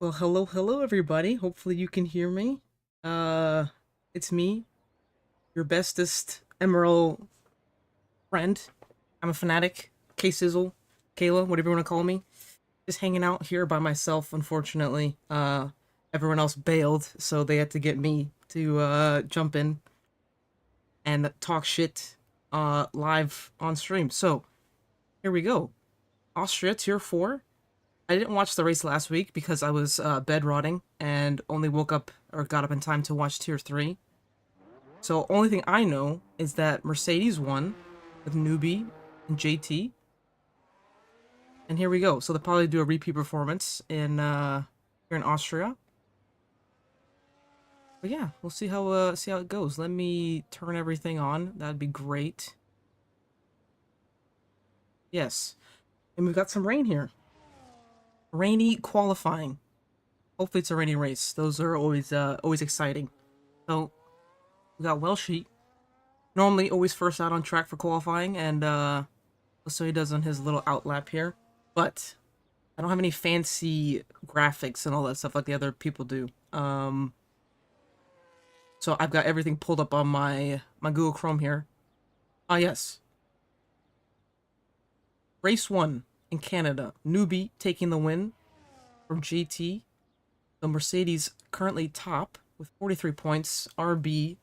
Well, hello everybody. Hopefully you can hear me. Uh, it's me, your bestest MRL friend. I'm a fanatic. K-Sizzle, Kayla, whatever you want to call me. Just hanging out here by myself, unfortunately. Everyone else bailed, so they had to get me to jump in and talk shit live on stream. So, here we go. Austria, tier 4. I didn't watch the race last week because I was bed rotting and only woke up or got up in time to watch tier 3. So only thing I know is that Mercedes won with Newbie and JT. And here we go. So they'll probably do a repeat performance in here in Austria. But yeah, we'll see how it goes. Let me turn everything on. That'd be great. Yes. And we've got some rain here. Rainy qualifying. Hopefully it's a rainy race. Those are always exciting. So we got Welshie. Normally always first out on track for qualifying, and so he does on his little outlap here. But I don't have any fancy graphics and all that stuff like the other people do. So I've got everything pulled up on my Google Chrome here. Ah, yes. Race 1 in Canada. Newbie taking the win from GT. The Mercedes currently top with 43 points. RB,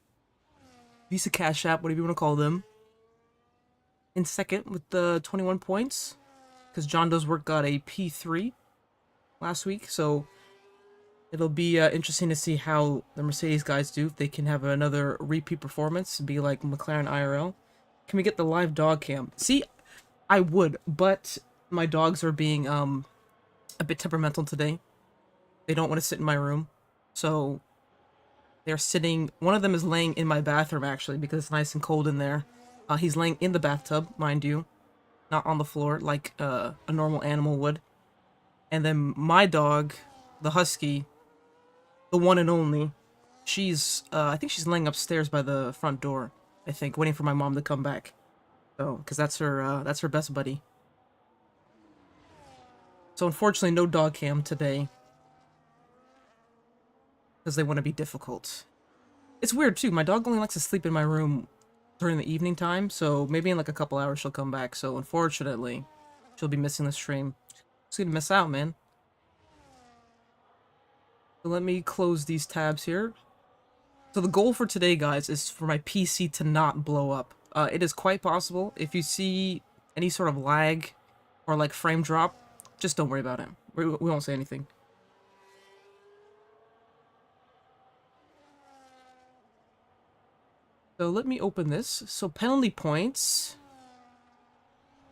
Visa Cash App, whatever you want to call them, in second with the 21 points. Because John Doe's work got a P3 last week. So it'll be interesting to see how the Mercedes guys do. If they can have another repeat performance, be like McLaren IRL. Can we get the live dog cam? See, I would, but my dogs are being a bit temperamental today. They don't want to sit in my room, so they're sitting. One of them is laying in my bathroom actually because it's nice and cold in there. He's laying in the bathtub, mind you, not on the floor like a normal animal would. And then my dog, the husky, the one and only, she's I think she's laying upstairs by the front door. I think waiting for my mom to come back. So, because that's her best buddy. So unfortunately, no dog cam today. Because they want to be difficult. It's weird, too. My dog only likes to sleep in my room during the evening time, so maybe in like a couple hours she'll come back. So unfortunately, she'll be missing the stream. She's gonna miss out, man. So let me close these tabs here. So the goal for today, guys, is for my PC to not blow up. It is quite possible. If you see any sort of lag or like frame drop, just don't worry about it. We won't say anything. So let me open this. So penalty points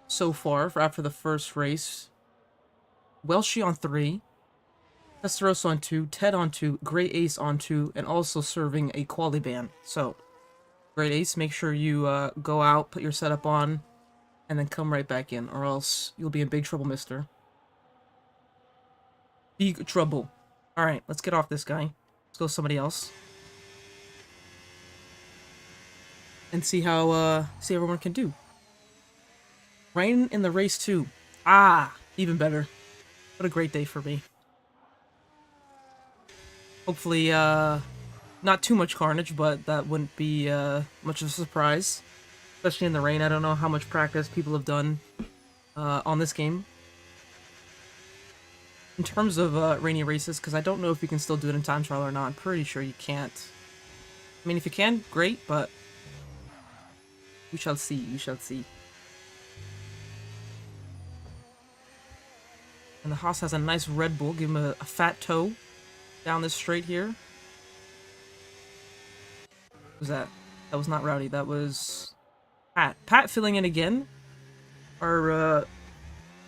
so far for after the first race. Welshie on 3, Testarossa on 2, Ted on 2, Great Ace on 2, and also serving a quali ban. So, Great Ace, make sure you go out, put your setup on, and then come right back in, or else you'll be in big trouble, mister. Big trouble. Alright, let's get off this guy. Let's go with somebody else. And see how, see everyone can do. Rain in the race 2. Ah, even better. What a great day for me. Hopefully, not too much carnage, but that wouldn't be, much of a surprise. Especially in the rain. I don't know how much practice people have done, on this game. In terms of, rainy races, because I don't know if you can still do it in time trial or not. I'm pretty sure you can't. I mean, if you can, great, but we shall see, we shall see. And the Haas has a nice Red Bull. Give him a fat toe down this straight here. What was that? That was not Rowdy. That was Pat. Pat filling in again. Our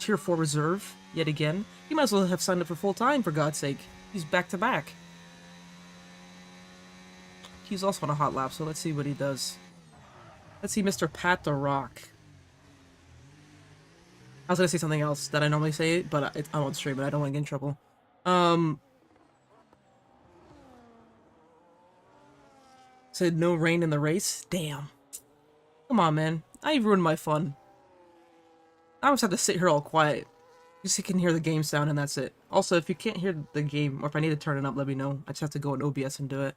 tier 4 reserve yet again. He might as well have signed up for full time, for God's sake. He's back to back. He's also on a hot lap, so let's see what he does. Let's see Mr. Pat the Rock. I was gonna say something else that I normally say, but I won't stream it. I don't want to get in trouble. Said no rain in the race? Damn. Come on, man. I ruined my fun. I always have to sit here all quiet. Just so you can hear the game sound and that's it. Also, if you can't hear the game, or if I need to turn it up, let me know. I just have to go in OBS and do it.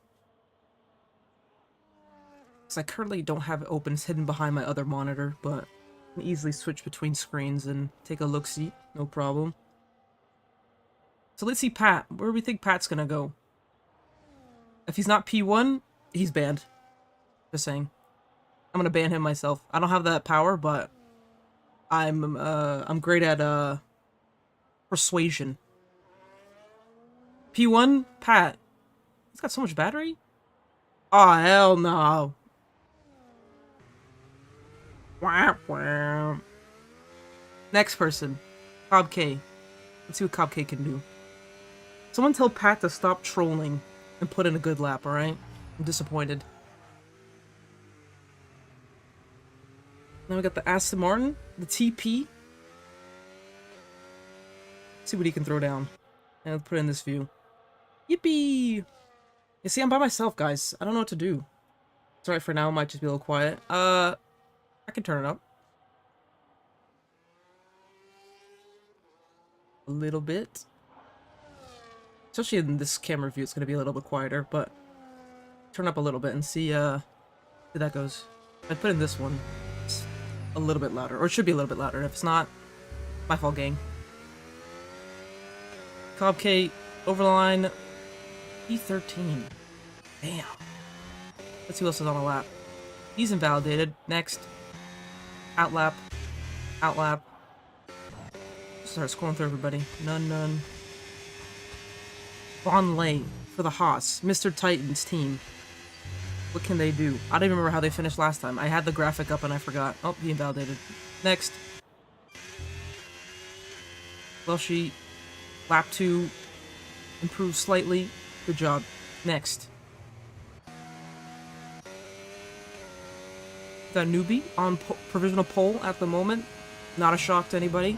Because I currently don't have it open. It's hidden behind my other monitor, but I can easily switch between screens and take a look-see. No problem. So let's see Pat. Where do we think Pat's gonna go? If he's not P1, he's banned. Just saying. I'm gonna ban him myself. I don't have that power, but I'm great at persuasion. P1, Pat. He's got so much battery? Oh, hell no. Wah, wah. Next person. Cobb K. Let's see what Cobb K can do. Someone tell Pat to stop trolling and put in a good lap, alright? I'm disappointed. Now we got the Aston Martin, the TP. Let's see what he can throw down. And let's put it in this view. Yippee! You see, I'm by myself, guys. I don't know what to do. It's alright for now, might just be a little quiet. I can turn it up. A little bit. Especially in this camera view, it's gonna be a little bit quieter, but turn up a little bit and see how that goes. I put in this one. It's a little bit louder, or it should be a little bit louder. If it's not, my fault, gang. Cobb K over the line. E13. Damn. Let's see who else is on the lap. He's invalidated. Next. Outlap. Outlap. Start scrolling through everybody. None. Von Lay for the Haas. Mr. Titan's team. What can they do? I don't even remember how they finished last time. I had the graphic up and I forgot. Oh, he invalidated. Next. Welshi. Lap 2. Improved slightly. Good job. Next. Got Newbie on provisional pole at the moment. Not a shock to anybody.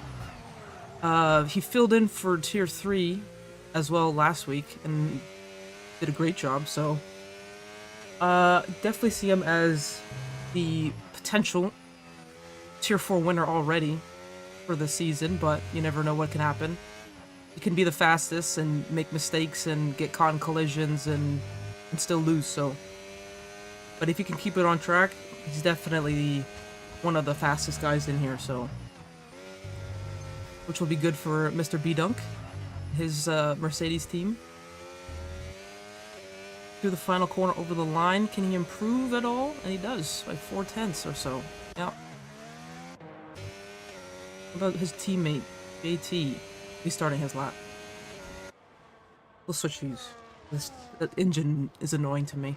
He filled in for Tier 3 as well last week and did a great job, so definitely see him as the potential Tier 4 winner already for the season, but you never know what can happen. He can be the fastest and make mistakes and get caught in collisions and still lose, so. But if he can keep it on track, he's definitely one of the fastest guys in here, so. Which will be good for Mr. B-Dunk, his Mercedes team. Through the final corner over the line, can he improve at all? And he does, by 4/10 or so. Yeah. What about his teammate, JT? He's starting his lap. We'll switch these. That engine is annoying to me.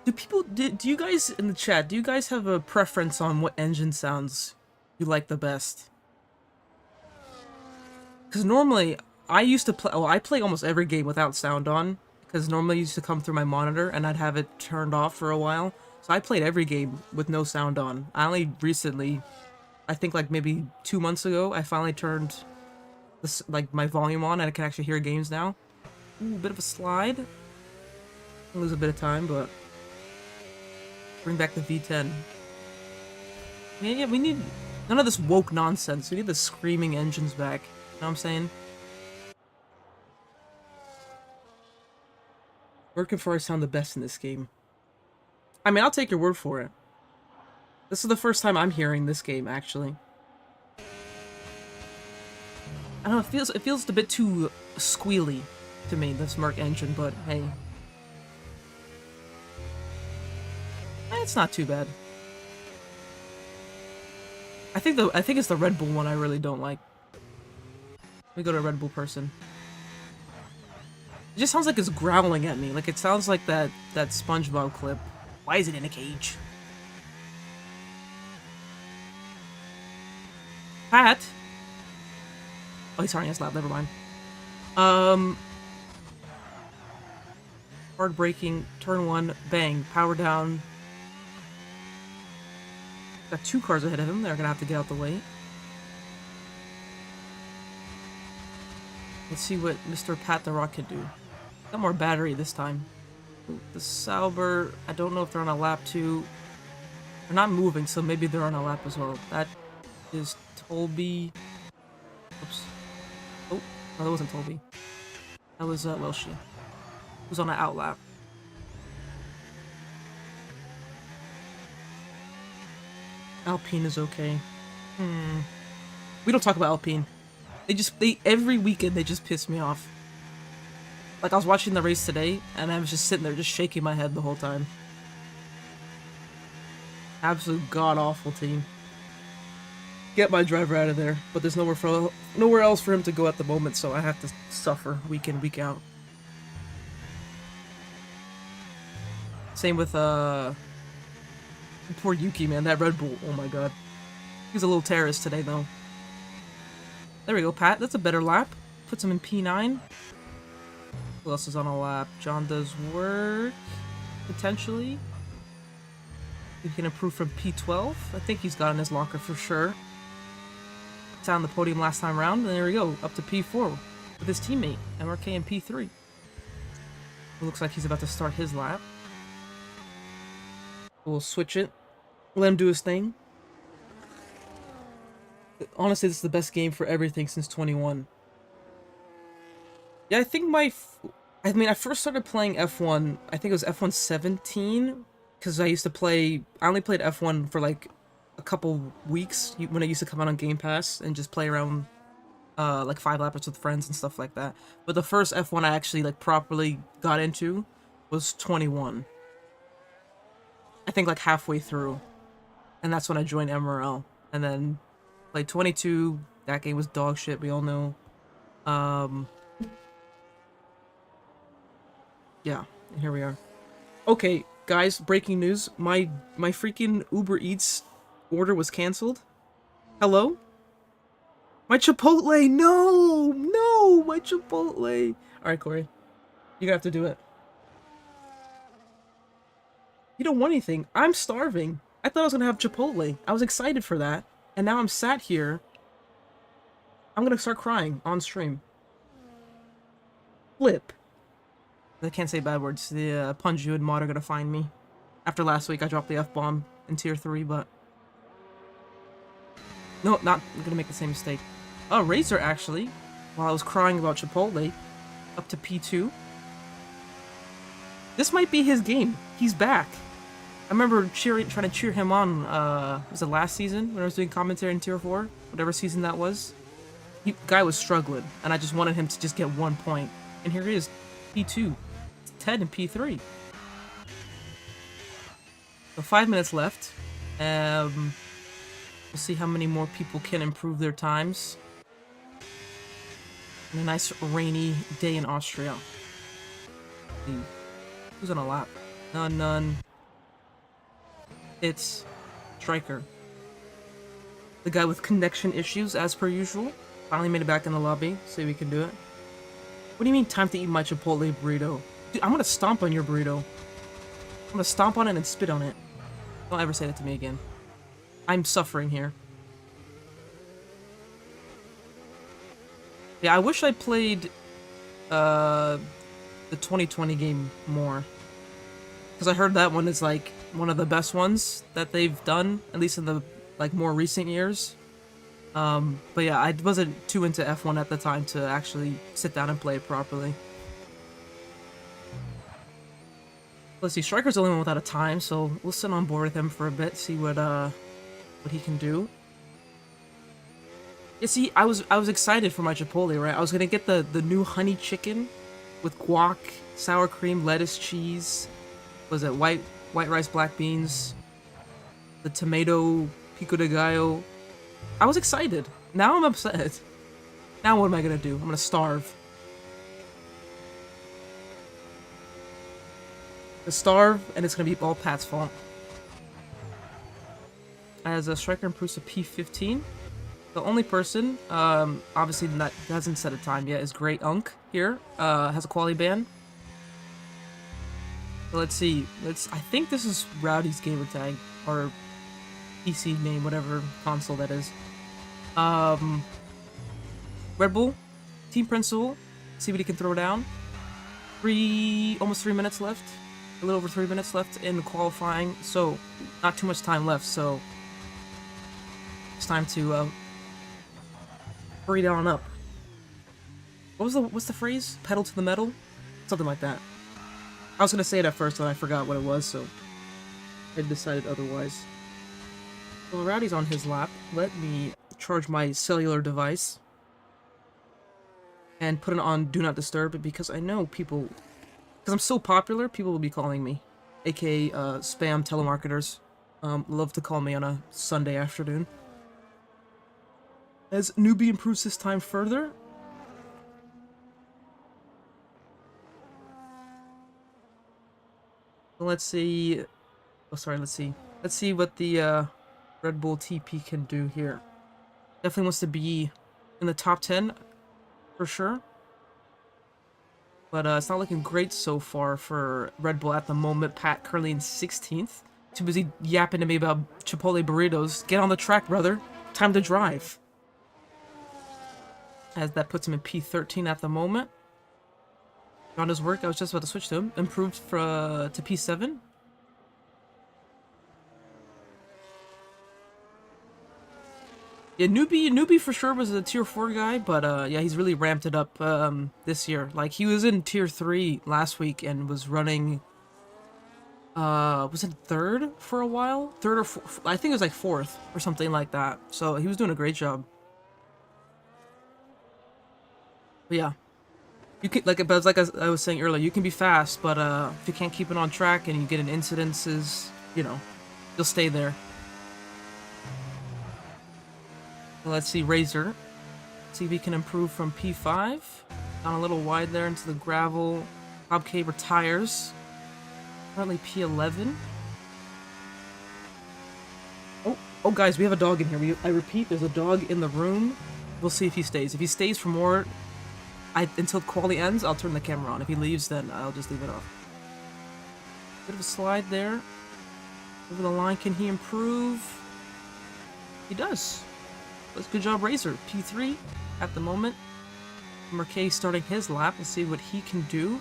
Do you guys in the chat, do you guys have a preference on what engine sounds you like the best? Because normally, I used to play, I play almost every game without sound on, because normally it used to come through my monitor and I'd have it turned off for a while. So I played every game with no sound on. I only recently, I think like maybe 2 months ago, I finally turned this, like my volume on and I can actually hear games now. Ooh, bit of a slide. Lose a bit of time, but bring back the V10. Yeah, we need none of this woke nonsense. We need the screaming engines back. You know what I'm saying? Working for I sound the best in this game. I mean, I'll take your word for it. This is the first time I'm hearing this game, actually. I don't know, it feels a bit too squealy to me, this Merc engine, but hey. It's not too bad. I think it's the Red Bull one I really don't like. Let me go to a Red Bull person. It just sounds like it's growling at me. Like it sounds like that SpongeBob clip. Why is it in a cage? Pat. Oh, he's starting his lap. Never mind. Hard braking. Turn 1. Bang. Power down. Got 2 cars ahead of him. They're gonna have to get out the way. Let's see what Mr. Pat the Rock can do. Got more battery this time. Ooh, the Sauber, I don't know if they're on a lap 2. They're not moving, so maybe they're on a lap as well. That is Tolby. Oops. Oh, no, that wasn't Tolby. That was Welshie. Who's on an outlap. Alpine is okay. We don't talk about Alpine. They every weekend they just piss me off. Like I was watching the race today and I was just sitting there just shaking my head the whole time. Absolute god awful team. Get my driver out of there, but there's nowhere else for him to go at the moment, so I have to suffer week in, week out. Same with poor Yuki, man, that Red Bull, oh my god. He's a little terrorist today though. There we go, Pat, that's a better lap. Puts him in P9. Who else is on a lap? John does work, potentially. He can improve from P12. I think he's got in his locker for sure. On the podium last time around, and there we go, up to P4 with his teammate, MRK in P3. It looks like he's about to start his lap. We'll switch it, let him do his thing. Honestly, this is the best game for everything since 21. Yeah, I think I first started playing F1, I think it was F1 17, because I only played F1 for like a couple weeks when I used to come out on Game Pass and just play around like 5-lappers with friends and stuff like that. But the first F1 I actually like properly got into was 21. I think like halfway through. And that's when I joined MRL. And then played 22. That game was dog shit, we all know. Yeah, and here we are. Okay, guys, breaking news. My freaking Uber Eats order was canceled. Hello? My Chipotle! No! No! My Chipotle! Alright, Corey. You're gonna have to do it. You don't want anything. I'm starving. I thought I was gonna have Chipotle. I was excited for that. And now I'm sat here. I'm gonna start crying on stream. Flip. I can't say bad words. The Punju and Mod are gonna find me. After last week, I dropped the F-bomb in Tier 3, but... No, not gonna make the same mistake. Oh, Razor, actually, while I was crying about Chipotle, up to P2. This might be his game. He's back. I remember trying to cheer him on, was it last season, when I was doing commentary in Tier 4? Whatever season that was. Guy was struggling, and I just wanted him to just get 1 point. And here he is, P2. It's Ted in P3. So 5 minutes left. We'll see how many more people can improve their times. On a nice rainy day in Austria. Who's on a lap? None. It's Striker. The guy with connection issues, as per usual. Finally made it back in the lobby. See if we can do it. What do you mean, time to eat my Chipotle burrito? Dude, I'm gonna stomp on your burrito. I'm gonna stomp on it and spit on it. Don't ever say that to me again. I'm suffering here. Yeah, I wish I played the 2020 game more. Because I heard that one is like one of the best ones that they've done, at least in the like more recent years. But yeah, I wasn't too into F1 at the time to actually sit down and play it properly. Let's see, Striker's the only one without a time, so we'll sit on board with him for a bit, see what he can do. Yeah, see, I was excited for my Chipotle, right? I was gonna get the new honey chicken with guac, sour cream, lettuce, cheese. Was it white rice, black beans, the tomato pico de gallo? I was excited. Now I'm upset. Now what am I gonna do? I'm gonna starve. Starve, and it's gonna be all Pat's fault. As a Striker improves to P15, the only person, obviously that hasn't set a time yet, is Great Unk here. Has a quality ban. So let's see. I think this is Rowdy's gamer tag or PC name, whatever console that is. Red Bull, Team Principal. See what he can throw down. Almost 3 minutes left. A little over 3 minutes left in qualifying, so not too much time left, so It's time to hurry on up. What's the phrase? Pedal to the metal? Something like that. I was gonna say it at first, but I forgot what it was, so I decided otherwise. Well, Rowdy's on his lap. Let me charge my cellular device and put it on Do Not Disturb, because I know people, because I'm so popular, people will be calling me, aka spam telemarketers. Love to call me on a Sunday afternoon. As Newbie improves his time further, let's see. Oh, sorry. Let's see. Let's see what the Red Bull TP can do here. Definitely wants to be in the top 10 for sure. But it's not looking great so far for Red Bull at the moment. Pat currently in 16th. Too busy yapping to me about Chipotle burritos. Get on the track, brother. Time to drive. As that puts him in P13 at the moment. On his work, I was just about to switch to him. Improved to P7. Yeah, newbie for sure was a tier 4 guy, but yeah, he's really ramped it up this year. Like, he was in tier 3 last week and was running, was it third for a while? Third or fourth, I think it was like fourth or something like that. So he was doing a great job. But yeah, you can, like I was saying earlier, you can be fast, but if you can't keep it on track and you get in incidences, you know, you'll stay there. Let's see, Razor. See if he can improve from P5. Down a little wide there into the gravel. Bob K retires. Currently P11. Oh, guys, we have a dog in here. I repeat, there's a dog in the room. We'll see if he stays. If he stays for more, until quality ends, I'll turn the camera on. If he leaves, then I'll just leave it off. Bit of a slide there. Over the line, can he improve? He does. That's good job, Razor. P3 at the moment. MRK starting his lap. Let's see what he can do.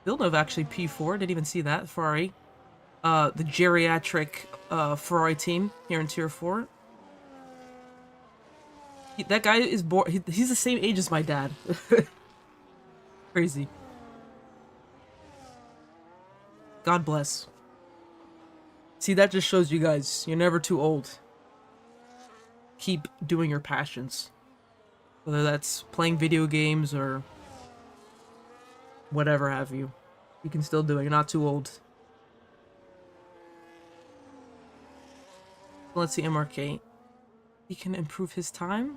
Villeneuve actually P4. Didn't even see that. Ferrari. The geriatric Ferrari team here in Tier 4. That guy is born. He's the same age as my dad. Crazy. God bless. See, that just shows you guys, you're never too old. Keep doing your passions. Whether that's playing video games or whatever have you. You can still do it. You're not too old. Let's see MRK. He can improve his time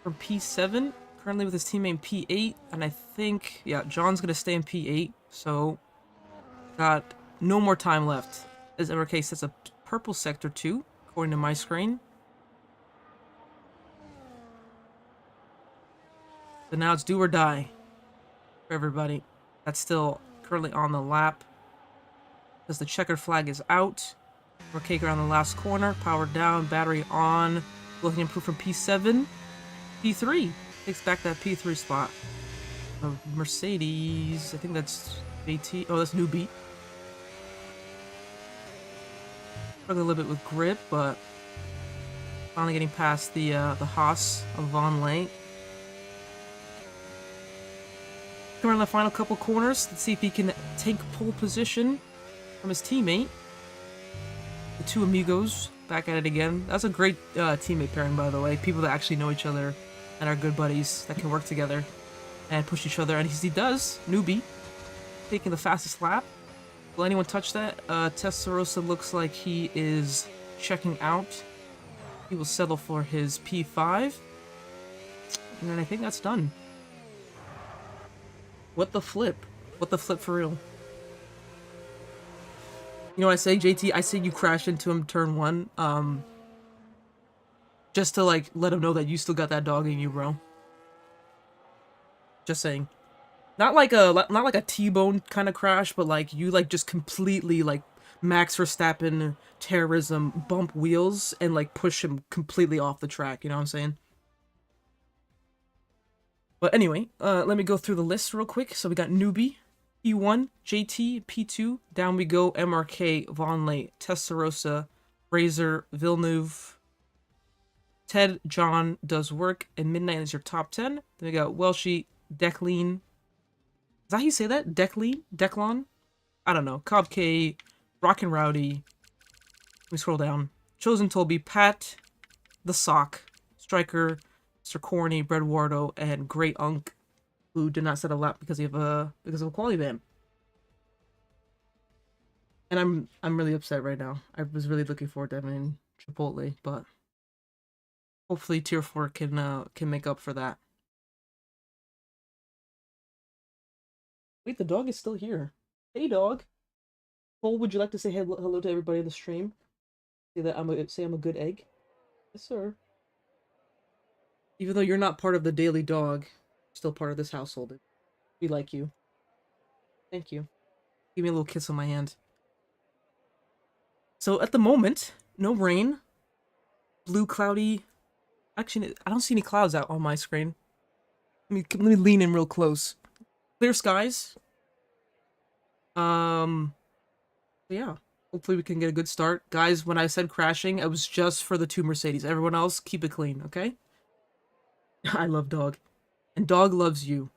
from P7. Currently with his teammate P8. And I think, yeah, John's going to stay in P8. So, got no more time left. As MRK sets up purple sector 2, according to my screen. So now it's do or die for everybody. That's still currently on the lap. Because the checkered flag is out. MRK around the last corner. Power down, battery on. Looking to improve from P7. P3. Takes back that P3 spot. Mercedes. I think that's JT. Oh, that's Newbie. Struggling a little bit with grip, but finally getting past the Haas of Von Lane. Come around the final couple corners. Let's see if he can take pole position from his teammate. The two amigos back at it again. That's a great teammate pairing, by the way. People that actually know each other and are good buddies that can work together and push each other. And he does. Newbie taking the fastest lap. Will anyone touch that? Testarossa looks like he is checking out. He will settle for his P5. And then I think that's done. What the flip? What the flip for real? You know what I say, JT? I say you crash into him turn 1. Just to, like, let him know that you still got that dog in you, bro. Just saying. Not like a T-bone kind of crash, but like you like just completely like Max Verstappen terrorism bump wheels and like push him completely off the track, you know what I'm saying? But anyway, let me go through the list real quick. So we got Newbie, P1, JT, P2, down we go, MRK, Vonleh, Testarossa, Razor, Villeneuve, Ted, John does work, and Midnight is your top 10. Then we got Welshie, Decleen. Is that how you say that? Decleen? Declon? I don't know. Cobb K, Rockin' Rowdy. Let me scroll down. Chosen Toby, Pat, The Sock, Striker, Mr. Corny, Breadwardo, and Great Unk, who did not set a lap because of a quality ban. And I'm really upset right now. I was really looking forward to having Chipotle, but hopefully Tier 4 can make up for that. Wait, the dog is still here. Hey, dog. Cole, would you like to say hello to everybody in the stream? Say I'm a good egg? Yes, sir. Even though you're not part of the daily dog, you're still part of this household. We like you. Thank you. Give me a little kiss on my hand. So at the moment, no rain. Blue, cloudy. Actually, I don't see any clouds out on my screen. Let me lean in real close. Clear skies. Yeah. Hopefully we can get a good start. Guys, when I said crashing, it was just for the 2 Mercedes. Everyone else, keep it clean, okay? I love dog. And dog loves you.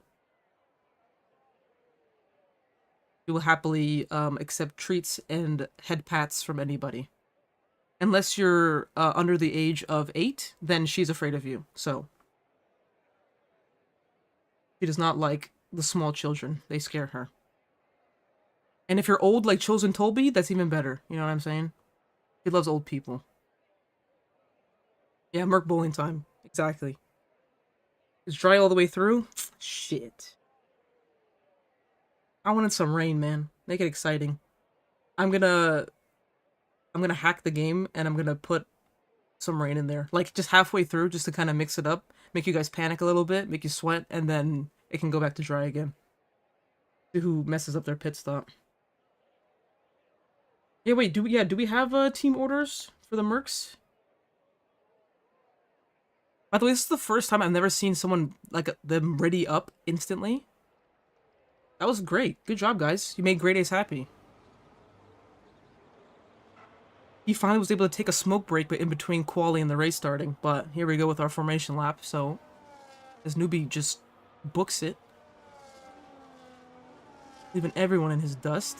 You will happily accept treats and head pats from anybody. Unless you're under the age of 8, then she's afraid of you. So she does not like the small children. They scare her. And if you're old like Chosen Tolby, that's even better. You know what I'm saying? He loves old people. Yeah, Merc bowling time. Exactly. It's dry all the way through? Shit. I wanted some rain, man. Make it exciting. I'm gonna hack the game and I'm gonna put some rain in there. Like, just halfway through, just to kind of mix it up. Make you guys panic a little bit, make you sweat, and then it can go back to dry again. See who messes up their pit stop. Yeah, wait, do we have team orders for the Mercs? By the way, this is the first time I've never seen someone, like, them ready up instantly. That was great. Good job, guys. You made Great Ace happy. He finally was able to take a smoke break but in between quali and the race starting. But here we go with our formation lap. So this newbie just books it, leaving everyone in his dust.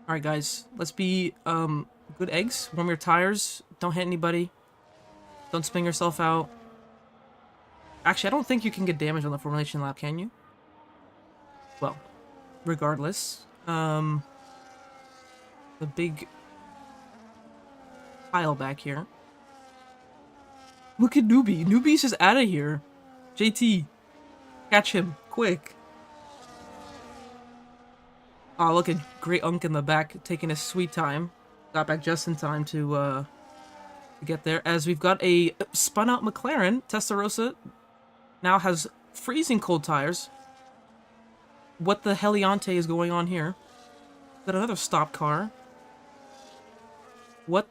Alright, guys. Let's be good eggs. Warm your tires. Don't hit anybody. Don't spin yourself out. Actually, I don't think you can get damage on the formation lap, can you? Well, regardless. The big pile back here. Look at Newbie. Newbie's just out of here. JT, catch him, quick. Oh, look at Great Unk in the back, taking his sweet time. Got back just in time to get there. As we've got a spun-out McLaren. Testarossa now has freezing cold tires. What the heliante is going on here? Got another stop car. What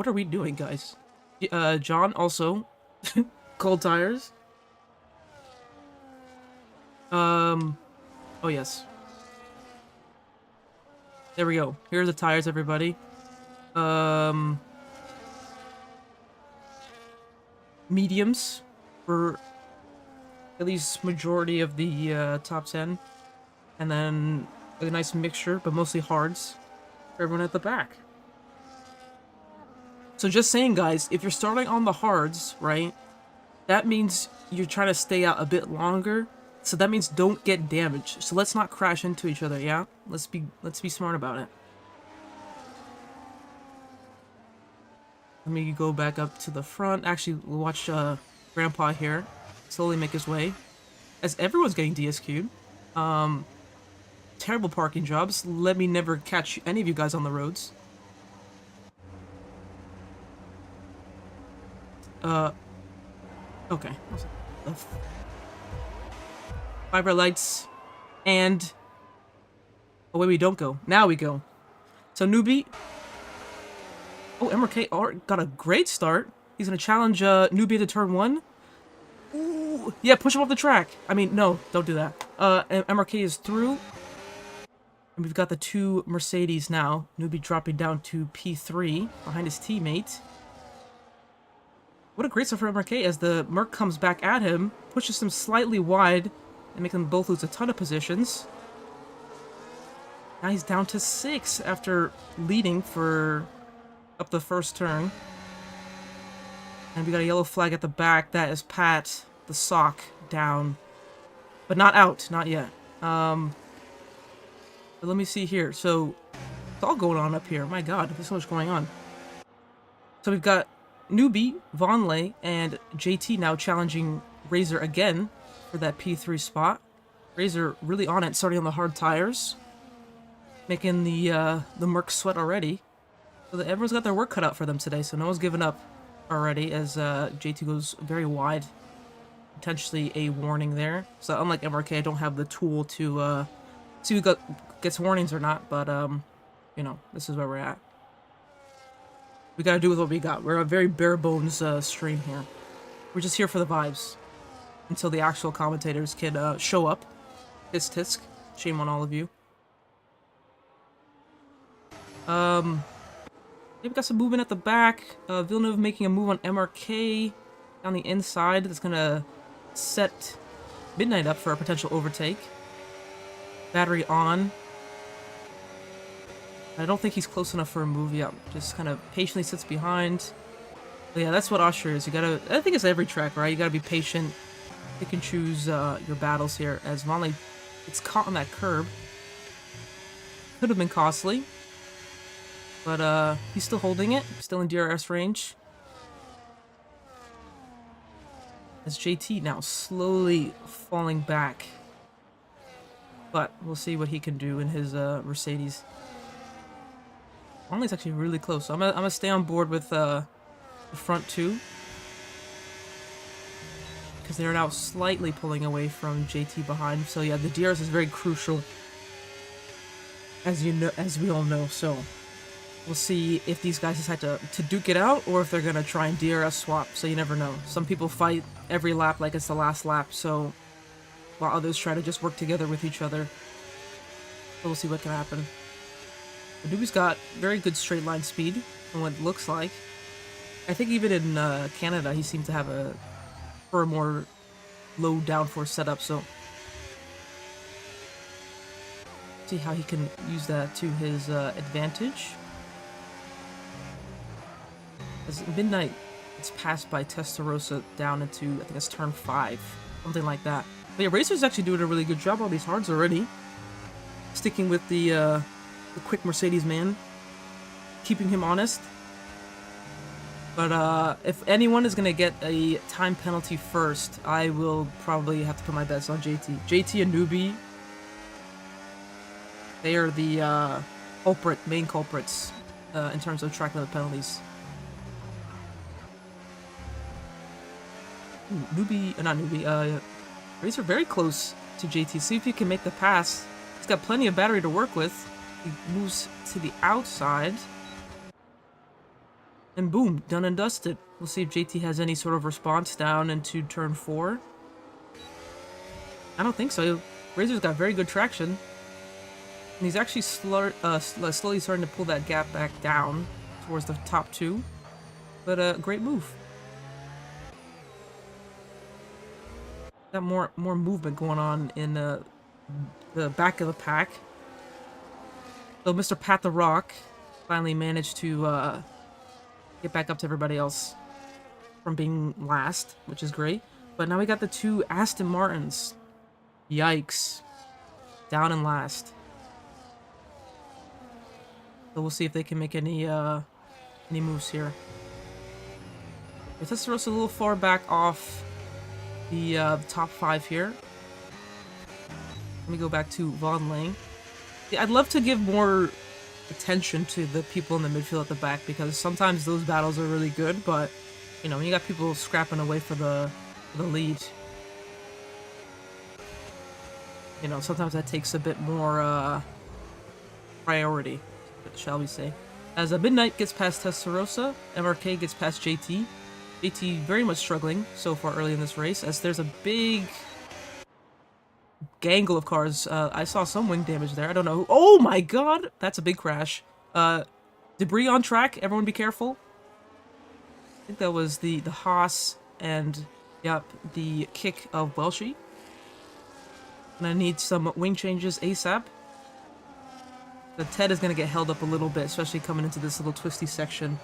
are we doing, guys? John also cold tires. Oh yes. There we go. Here are the tires, everybody. Mediums for at least majority of the top 10. And then a nice mixture, but mostly hards for everyone at the back. So just saying, guys, if you're starting on the hards, right, that means you're trying to stay out a bit longer. So that means don't get damaged. So let's not crash into each other, yeah? Let's be smart about it. Let me go back up to the front. Actually, we'll watch Grandpa here slowly make his way. As everyone's getting DSQ'd. Terrible parking jobs. Let me never catch any of you guys on the roads. Okay. Fiber lights, and away we don't go. Now we go. So Newbie. Oh, MRK got a great start. He's gonna challenge Newbie to turn 1. Ooh, yeah, push him off the track. I mean, no, don't do that. MRK is through. And we've got the two Mercedes now. Newbie dropping down to P3 behind his teammate. What a great start for MRK as the Merc comes back at him, pushes him slightly wide, and makes them both lose a ton of positions. Now he's down to 6 after leading for up the first turn. And we got a yellow flag at the back. That is Pat, the sock, down. But not out, not yet. But let me see here. So, it's all going on up here. My god, there's so much going on. So we've got Newbie, Vonleh, and JT now challenging Razor again for that P3 spot. Razor really on it, starting on the hard tires. Making the Merc sweat already. So everyone's got their work cut out for them today, so no one's given up already as JT goes very wide. Potentially a warning there. So unlike MRK, I don't have the tool to see who gets warnings or not, but you know, this is where we're at. We gotta do with what we got. We're a very bare bones stream here. We're just here for the vibes until the actual commentators can show up. Tisk tisk. Shame on all of you. We've got some movement at the back. Villeneuve making a move on MRK down the inside. That's gonna set Midnight up for a potential overtake. Battery on. I don't think he's close enough for a move yet. Just kind of patiently sits behind. But yeah, that's what Austria is. You gotta, I think it's every track, right? You gotta be patient. You can choose your battles here. As Vonleh gets caught on that curb. Could have been costly. But he's still holding it. Still in DRS range. As JT now slowly falling back. But we'll see what he can do in his Mercedes. Vonleh's actually really close, so I'm gonna stay on board with the front two. Because they're now slightly pulling away from JT behind. So yeah, the DRS is very crucial. As you know, as we all know, so we'll see if these guys decide to duke it out or if they're gonna try and DRS swap, so you never know. Some people fight every lap like it's the last lap, so while others try to just work together with each other. So we'll see what can happen. The Newbie's got very good straight line speed from what it looks like. I think even in Canada he seemed to have a more low downforce setup, so see how he can use that to his advantage. As Midnight gets passed by Testarossa down into, I think it's turn 5, something like that. But yeah, Razor's actually doing a really good job on these hards already. Sticking with the quick Mercedes man. Keeping him honest. But if anyone is going to get a time penalty first, I will probably have to put my bets on JT. JT and Newbie, they are the main culprits in terms of track limit penalties. Razor very close to JT. See if he can make the pass. He's got plenty of battery to work with. He moves to the outside. And boom, done and dusted. We'll see if JT has any sort of response down into turn 4. I don't think so. Razor's got very good traction. And he's actually slowly starting to pull that gap back down towards the top 2. But great move. Got more movement going on in the back of the pack. So Mr. Pat the Rock finally managed to get back up to everybody else from being last, which is great. But now we got the two Aston Martins. Yikes. Down and last. So we'll see if they can make any moves here. Testarossa a little far back off the top 5 here. Let me go back to Vonleh. Yeah, I'd love to give more attention to the people in the midfield at the back, because sometimes those battles are really good, but you know, when you got people scrapping away for the lead, you know, sometimes that takes a bit more priority, shall we say. As Midnight gets past Testarossa, MRK gets past JT. JT very much struggling so far early in this race, as there's a big gangle of cars. I saw some wing damage there. I don't know. Oh my god! That's a big crash. Debris on track. Everyone be careful. I think that was the Haas and, yep, the kick of Welshie. And I need some wing changes ASAP. The Ted is going to get held up a little bit, especially coming into this little twisty section.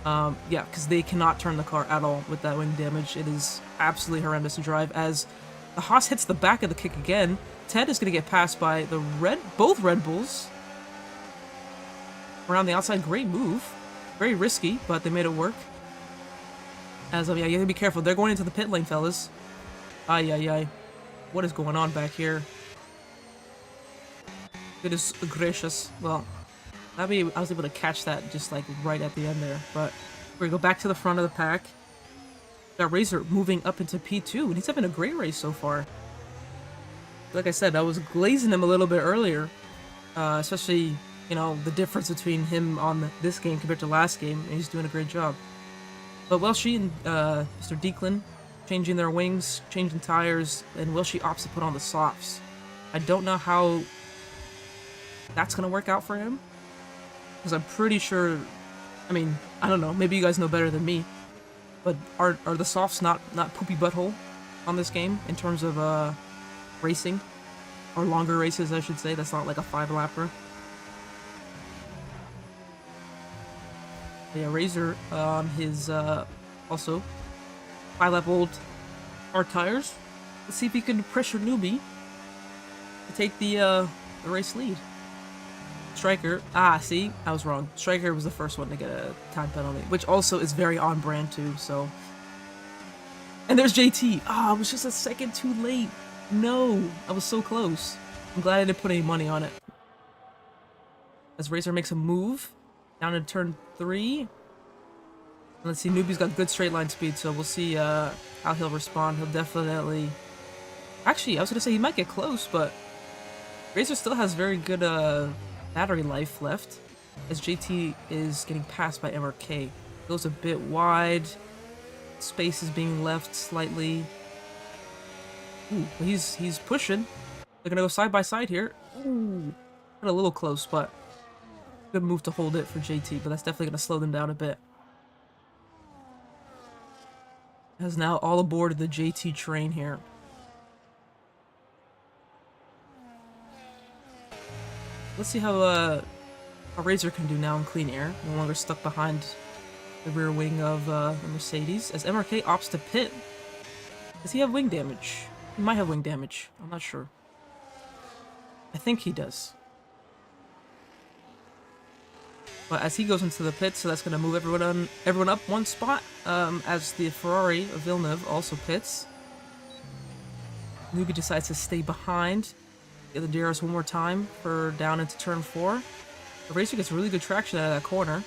Yeah, because they cannot turn the car at all with that wing damage. It is absolutely horrendous to drive. As the Haas hits the back of the kick again, Ted is going to get passed by the both Red Bulls. Around the outside, great move. Very risky, but they made it work. As of, yeah, you gotta be careful. They're going into the pit lane, fellas. Ay, ay, ay. What is going on back here? Goodness gracious. Well, maybe I was able to catch that just like right at the end there. But we go back to the front of the pack. Got Razor moving up into P2, and he's having a great race so far. Like I said, I was glazing him a little bit earlier. Especially, you know, the difference between him on this game compared to last game, and he's doing a great job. But Welshie and Mr. Declan changing their wings, changing tires, and Welshie opts to put on the softs. I don't know how that's gonna work out for him, because I'm pretty sure, I mean, I don't know, maybe you guys know better than me, but are the softs not poopy butthole on this game in terms of racing, or longer races I should say? That's not like a 5-lapper. Yeah, Razor on his also 5-lap old hard tires. Let's see if he can pressure Newbie to take the race lead. Striker, see, I was wrong. Striker was the first one to get a time penalty, which also is very on brand too, so. And there's JT. I was just a second too late. No, I was so close. I'm glad I didn't put any money on it. As Razor makes a move down in turn 3. Let's see, Newbie's got good straight line speed, so we'll see how he'll respond. He'll definitely. Actually, I was gonna say he might get close, but Razor still has very good battery life left, as JT is getting passed by MRK. Goes a bit wide. Space is being left slightly. Ooh, he's pushing. They're gonna go side by side here. Ooh, got a little close, but good move to hold it for JT. But that's definitely gonna slow them down a bit. As now all aboard the JT train here. Let's see how Razor can do now in clean air. No longer stuck behind the rear wing of the Mercedes. As MRK opts to pit. Does he have wing damage? He might have wing damage. I'm not sure. I think he does. But as he goes into the pit, so that's going to move everyone up one spot. As the Ferrari of Villeneuve also pits. Newbie decides to stay behind. Get the DRS one more time for down into turn 4. The Racer gets really good traction out of that corner.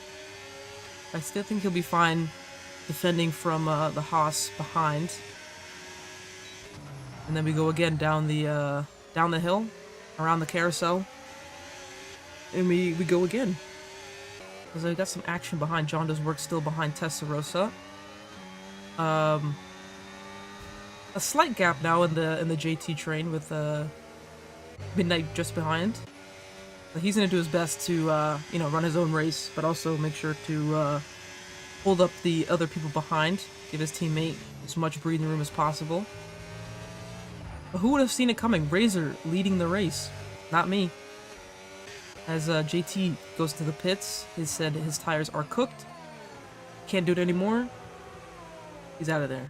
I still think he'll be fine defending from the Haas behind. And then we go again down the hill, around the carousel. And we go again. Because I got some action behind. John does work still behind Testarossa. A slight gap now in the JT train with Midnight just behind. But he's gonna do his best to you know, run his own race, but also make sure to hold up the other people behind, give his teammate as much breathing room as possible. But who would have seen it coming? Razor leading the race, not me. As JT goes to the pits, he said his tires are cooked. Can't do it anymore. He's out of there.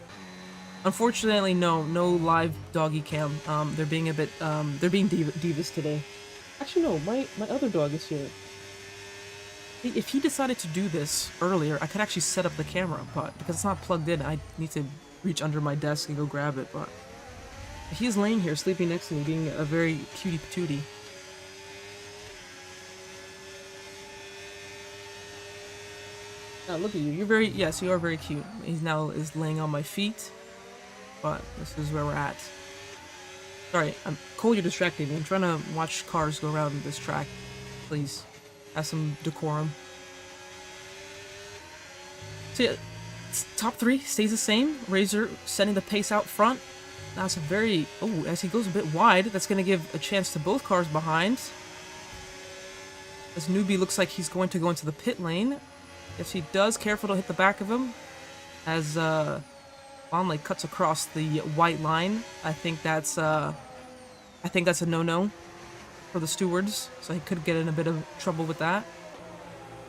Unfortunately, no live doggy cam. They're being a bit, they're being divas today. Actually, no, my other dog is here. If he decided to do this earlier, I could actually set up the camera, but because it's not plugged in, I need to reach under my desk and go grab it, but he's laying here, sleeping next to me, being a very cutie patootie. Oh, look at you. You're very, yes, you are very cute. He's now laying on my feet. But this is where we're at. Sorry, Cole, you're distracting me. I'm trying to watch cars go around this track. Please, have some decorum. So yeah, top 3 stays the same. Razor setting the pace out front. Now it's a very... Oh, as he goes a bit wide, that's going to give a chance to both cars behind. As Newbie looks like he's going to go into the pit lane. If he does, careful to hit the back of him. As Vonleh cuts across the white line. I think that's a no-no for the stewards. So he could get in a bit of trouble with that.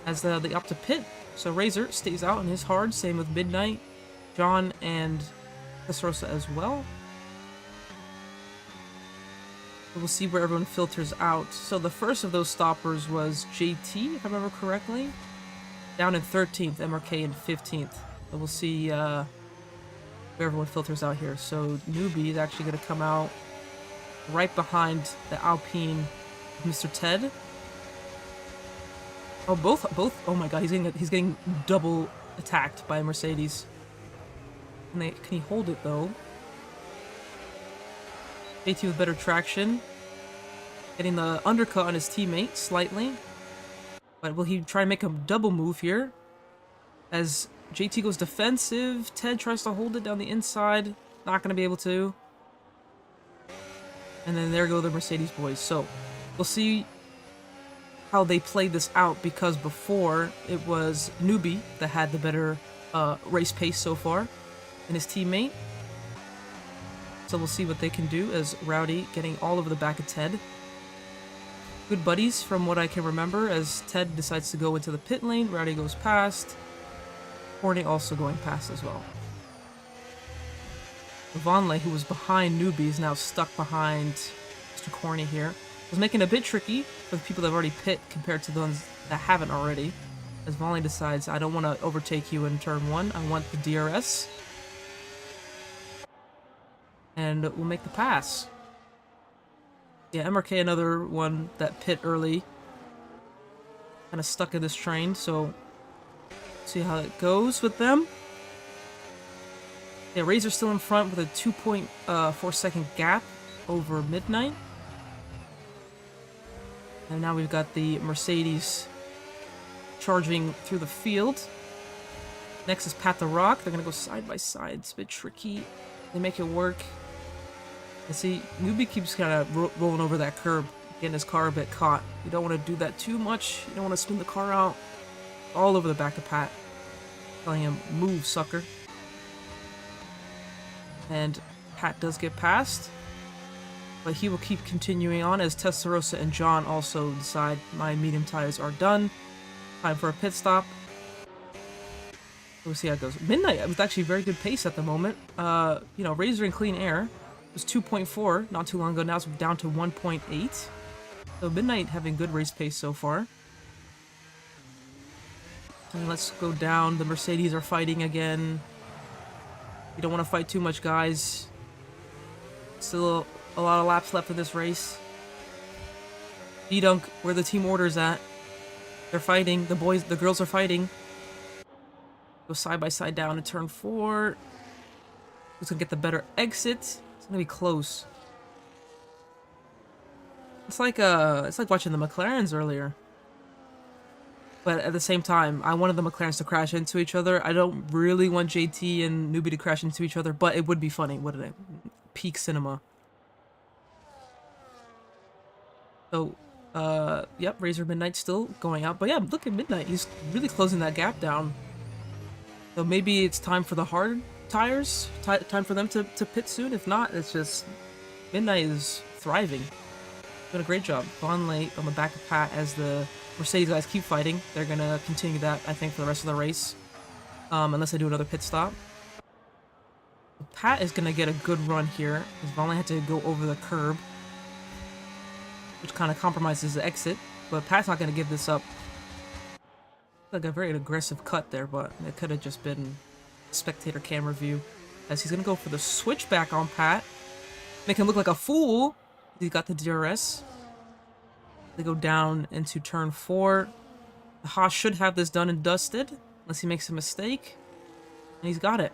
As they opt to pit. So Razor stays out in his hard. Same with Midnight, John, and Testarossa as well. We'll see where everyone filters out. So the first of those stoppers was JT, if I remember correctly. Down in 13th, MRK in 15th. So we'll see where everyone filters out here. So Newbie is actually going to come out right behind the Alpine Mr. Ted. Oh, both. Oh my god, he's getting double attacked by Mercedes. Can he hold it though? JT with better traction. Getting the undercut on his teammate slightly. But will he try and make a double move here? As JT goes defensive, Ted tries to hold it down the inside. Not going to be able to. And then there go the Mercedes boys. So we'll see how they played this out, because before it was Newbie that had the better race pace so far, and his teammate. So we'll see what they can do, as Rowdy getting all over the back of Ted. Good buddies from what I can remember, as Ted decides to go into the pit lane. Rowdy goes past. Corny also going past as well. Vonleh, who was behind Newbie, is now stuck behind Mr. Corny here. It was making it a bit tricky for the people that have already pit compared to the ones that haven't already. As Vonleh decides, I don't want to overtake you in turn 1. I want the DRS. And we'll make the pass. Yeah, MRK, another one that pit early. Kind of stuck in this train, so see how it goes with them. Yeah, Razor still in front with a 2.4 second gap over Midnight. And now we've got the Mercedes charging through the field. Next is Pat the Rock. They're going to go side by side. It's a bit tricky. They make it work. And see, Newbie keeps kind of rolling over that curb, getting his car a bit caught. You don't want to do that too much. You don't want to spin the car out. All over the back of Pat. Telling him, move, sucker. And Pat does get past. But he will keep continuing on, as Testarossa and John also decide my medium tires are done. Time for a pit stop. We'll see how it goes. Midnight with actually very good pace at the moment. You know, Razor in clean air was 2.4 not too long ago. Now it's down to 1.8. So Midnight having good race pace so far. And let's go down. The Mercedes are fighting again. You don't want to fight too much, guys. Still a lot of laps left in this race. D-Dunk, where the team order's at. They're fighting. The girls are fighting. Go side by side down to turn 4. Who's gonna get the better exit? It's gonna be close. It's like watching the McLarens earlier. But at the same time, I wanted the McLarens to crash into each other. I don't really want JT and Newbie to crash into each other, but it would be funny, wouldn't it? Peak cinema. So, yep, Razor Midnight still going out. But yeah, look at Midnight. He's really closing that gap down. So maybe it's time for the hard tires. Time for them to pit soon. If not, it's just Midnight is thriving. Doing a great job. Vonleh on the back of Pat as the Mercedes guys keep fighting. They're going to continue that, I think, for the rest of the race. Unless they do another pit stop. Pat is going to get a good run here, because Vonleh had to go over the curb, which kind of compromises the exit. But Pat's not going to give this up. Like a very aggressive cut there, but it could have just been spectator camera view. As he's going to go for the switchback on Pat. Make him look like a fool. He got the DRS. They go down into turn 4. The Haas should have this done and dusted, unless he makes a mistake. And he's got it.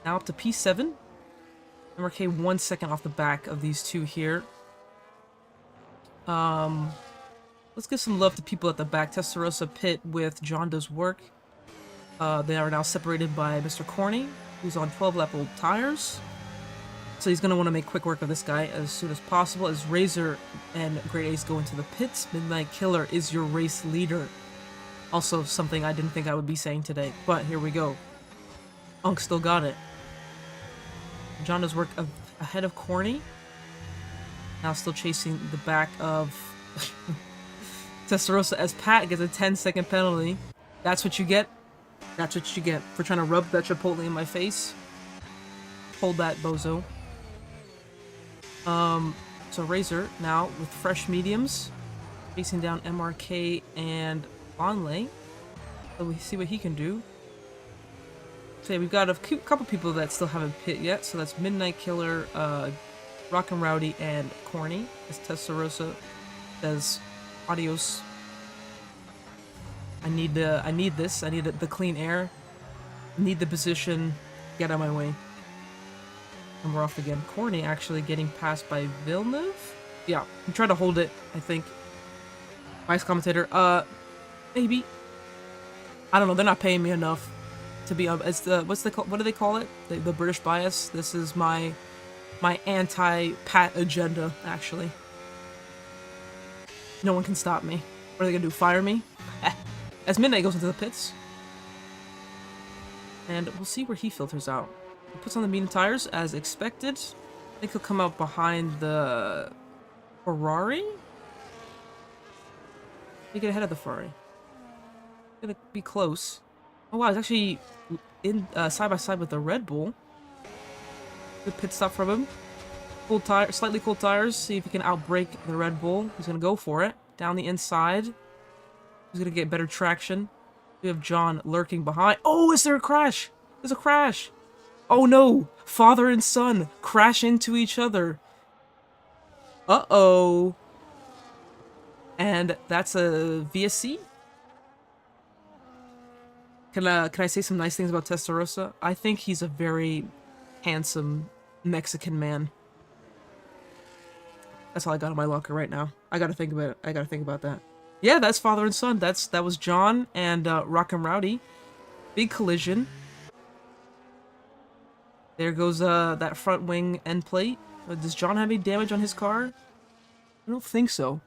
Now up to P7. MRK 1 second off the back of these two here. Let's give some love to people at the back. Testarossa pit with John Does Work. They are now separated by Mr. Corny, who's on 12 lap old tires. So he's going to want to make quick work of this guy as soon as possible as Razor and Great Ace go into the pits. Midnight Killer is your race leader. Also something I didn't think I would be saying today, but here we go. Unk still got it. John does work ahead of Corny. Now still chasing the back of Testarossa as Pat gets a 10-second penalty. That's what you get. That's what you get for trying to rub that Chipotle in my face. Hold that, bozo. So Razor now with fresh mediums, chasing down MRK and Onlay. So we see what he can do. So yeah, we've got a couple people that still haven't pit yet. So that's Midnight Killer, Rock and Rowdy, and Corny. As Testarossa says, adios. I need this. I need the clean air. I need the position. Get out of my way. And we're off again. Corny actually getting passed by Villeneuve? Yeah, he tried to hold it, I think. Vice commentator, maybe. I don't know, they're not paying me enough to be it's the what do they call it? The British bias. This is my anti-Pat agenda, actually. No one can stop me. What are they gonna do? Fire me? As Midnight goes into the pits. And we'll see where he filters out. He puts on the medium tires as expected. I think he'll come out behind the Ferrari. He get ahead of the Ferrari. Gonna be close. Oh wow, he's actually in side by side with the Red Bull. Good pit stop from him. Cool tire, slightly cool tires. See if he can outbrake the Red Bull. He's gonna go for it down the inside. He's gonna get better traction. We have John lurking behind. Oh, is there a crash? There's a crash. Oh no! Father and son crash into each other. Uh-oh. And that's a VSC? Can I say some nice things about Testarossa? I think he's a very handsome Mexican man. That's all I got in my locker right now. I gotta think about it. I gotta think about that. Yeah, that's father and son. That was John and Rock and Rowdy. Big collision. There goes that front wing end plate. Does John have any damage on his car? I don't think so.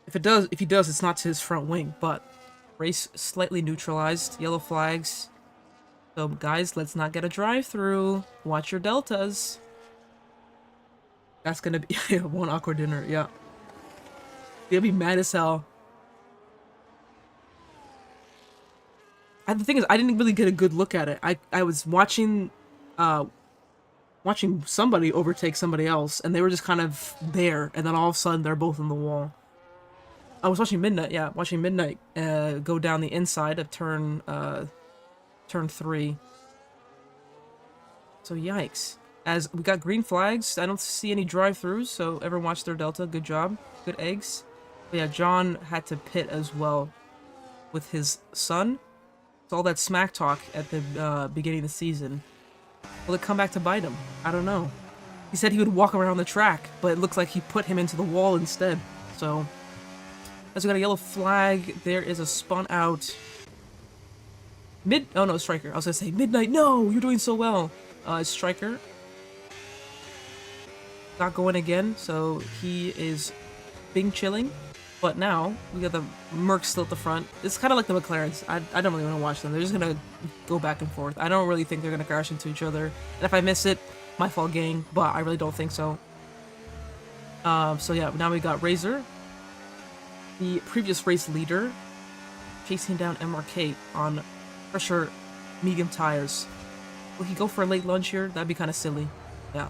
If he does, it's not to his front wing, but race slightly neutralized. Yellow flags. So guys, let's not get a drive-through. Watch your deltas. That's gonna be one awkward dinner, yeah. They'll be mad as hell. And the thing is, I didn't really get a good look at it. I was watching somebody overtake somebody else, and they were just kind of there, and then all of a sudden they're both on the wall. I was watching Midnight, yeah, watching Midnight go down the inside of turn 3. So yikes. As we got green flags, I don't see any drive-throughs, so everyone watch their delta. Good job. Good eggs. But yeah, John had to pit as well with his son. It's all that smack talk at the beginning of the season. Will it come back to bite him? I don't know. He said he would walk around the track, but it looks like he put him into the wall instead. So, as we got a yellow flag, there is a spun out oh no, Striker. I was gonna say Midnight. No, you're doing so well. Striker not going again, so he is Bing chilling. But now we got the Mercs still at the front. It's kind of like the McLarens. I don't really want to watch them. They're just gonna go back and forth. I don't really think they're gonna crash into each other. And if I miss it, my fault, gang. But I really don't think so. So yeah, now we got Razor, the previous race leader, chasing down MRK on pressure medium tires. Will he go for a late lunge here? That'd be kind of silly. Yeah.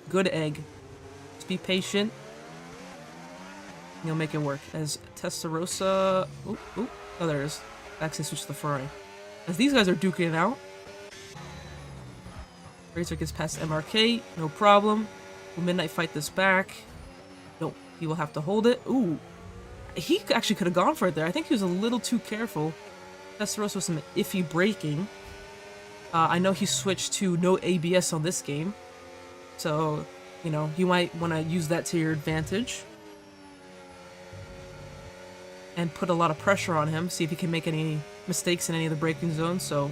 Good egg. Just be patient. He'll make it work. As Testarossa... Oh, there it is. Actually switch to the Ferrari. As these guys are duking it out. Razor gets past MRK. No problem. Will Midnight fight this back? No. He will have to hold it. Ooh. He actually could have gone for it there. I think he was a little too careful. Testarossa with some iffy braking. I know he switched to no ABS on this game. So, you know, you might want to use that to your advantage. And put a lot of pressure on him. See if he can make any mistakes in any of the braking zones. So,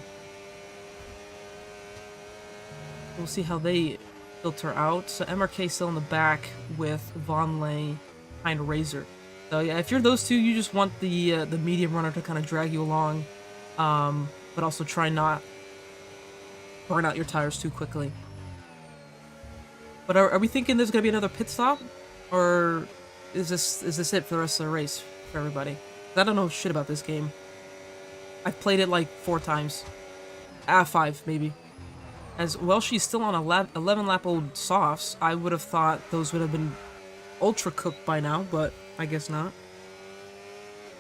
we'll see how they do. filter out. So MRK still in the back with Von Lay behind Razor. So yeah, if you're those two, you just want the medium runner to kind of drag you along, but also try not burn out your tires too quickly. But are we thinking there's gonna be another pit stop, or is this it for the rest of the race for everybody? I don't know shit about this game. I've played it like 4 times. 5 maybe. As well, she's still on 11 lap old softs. I would have thought those would have been ultra cooked by now, but I guess not.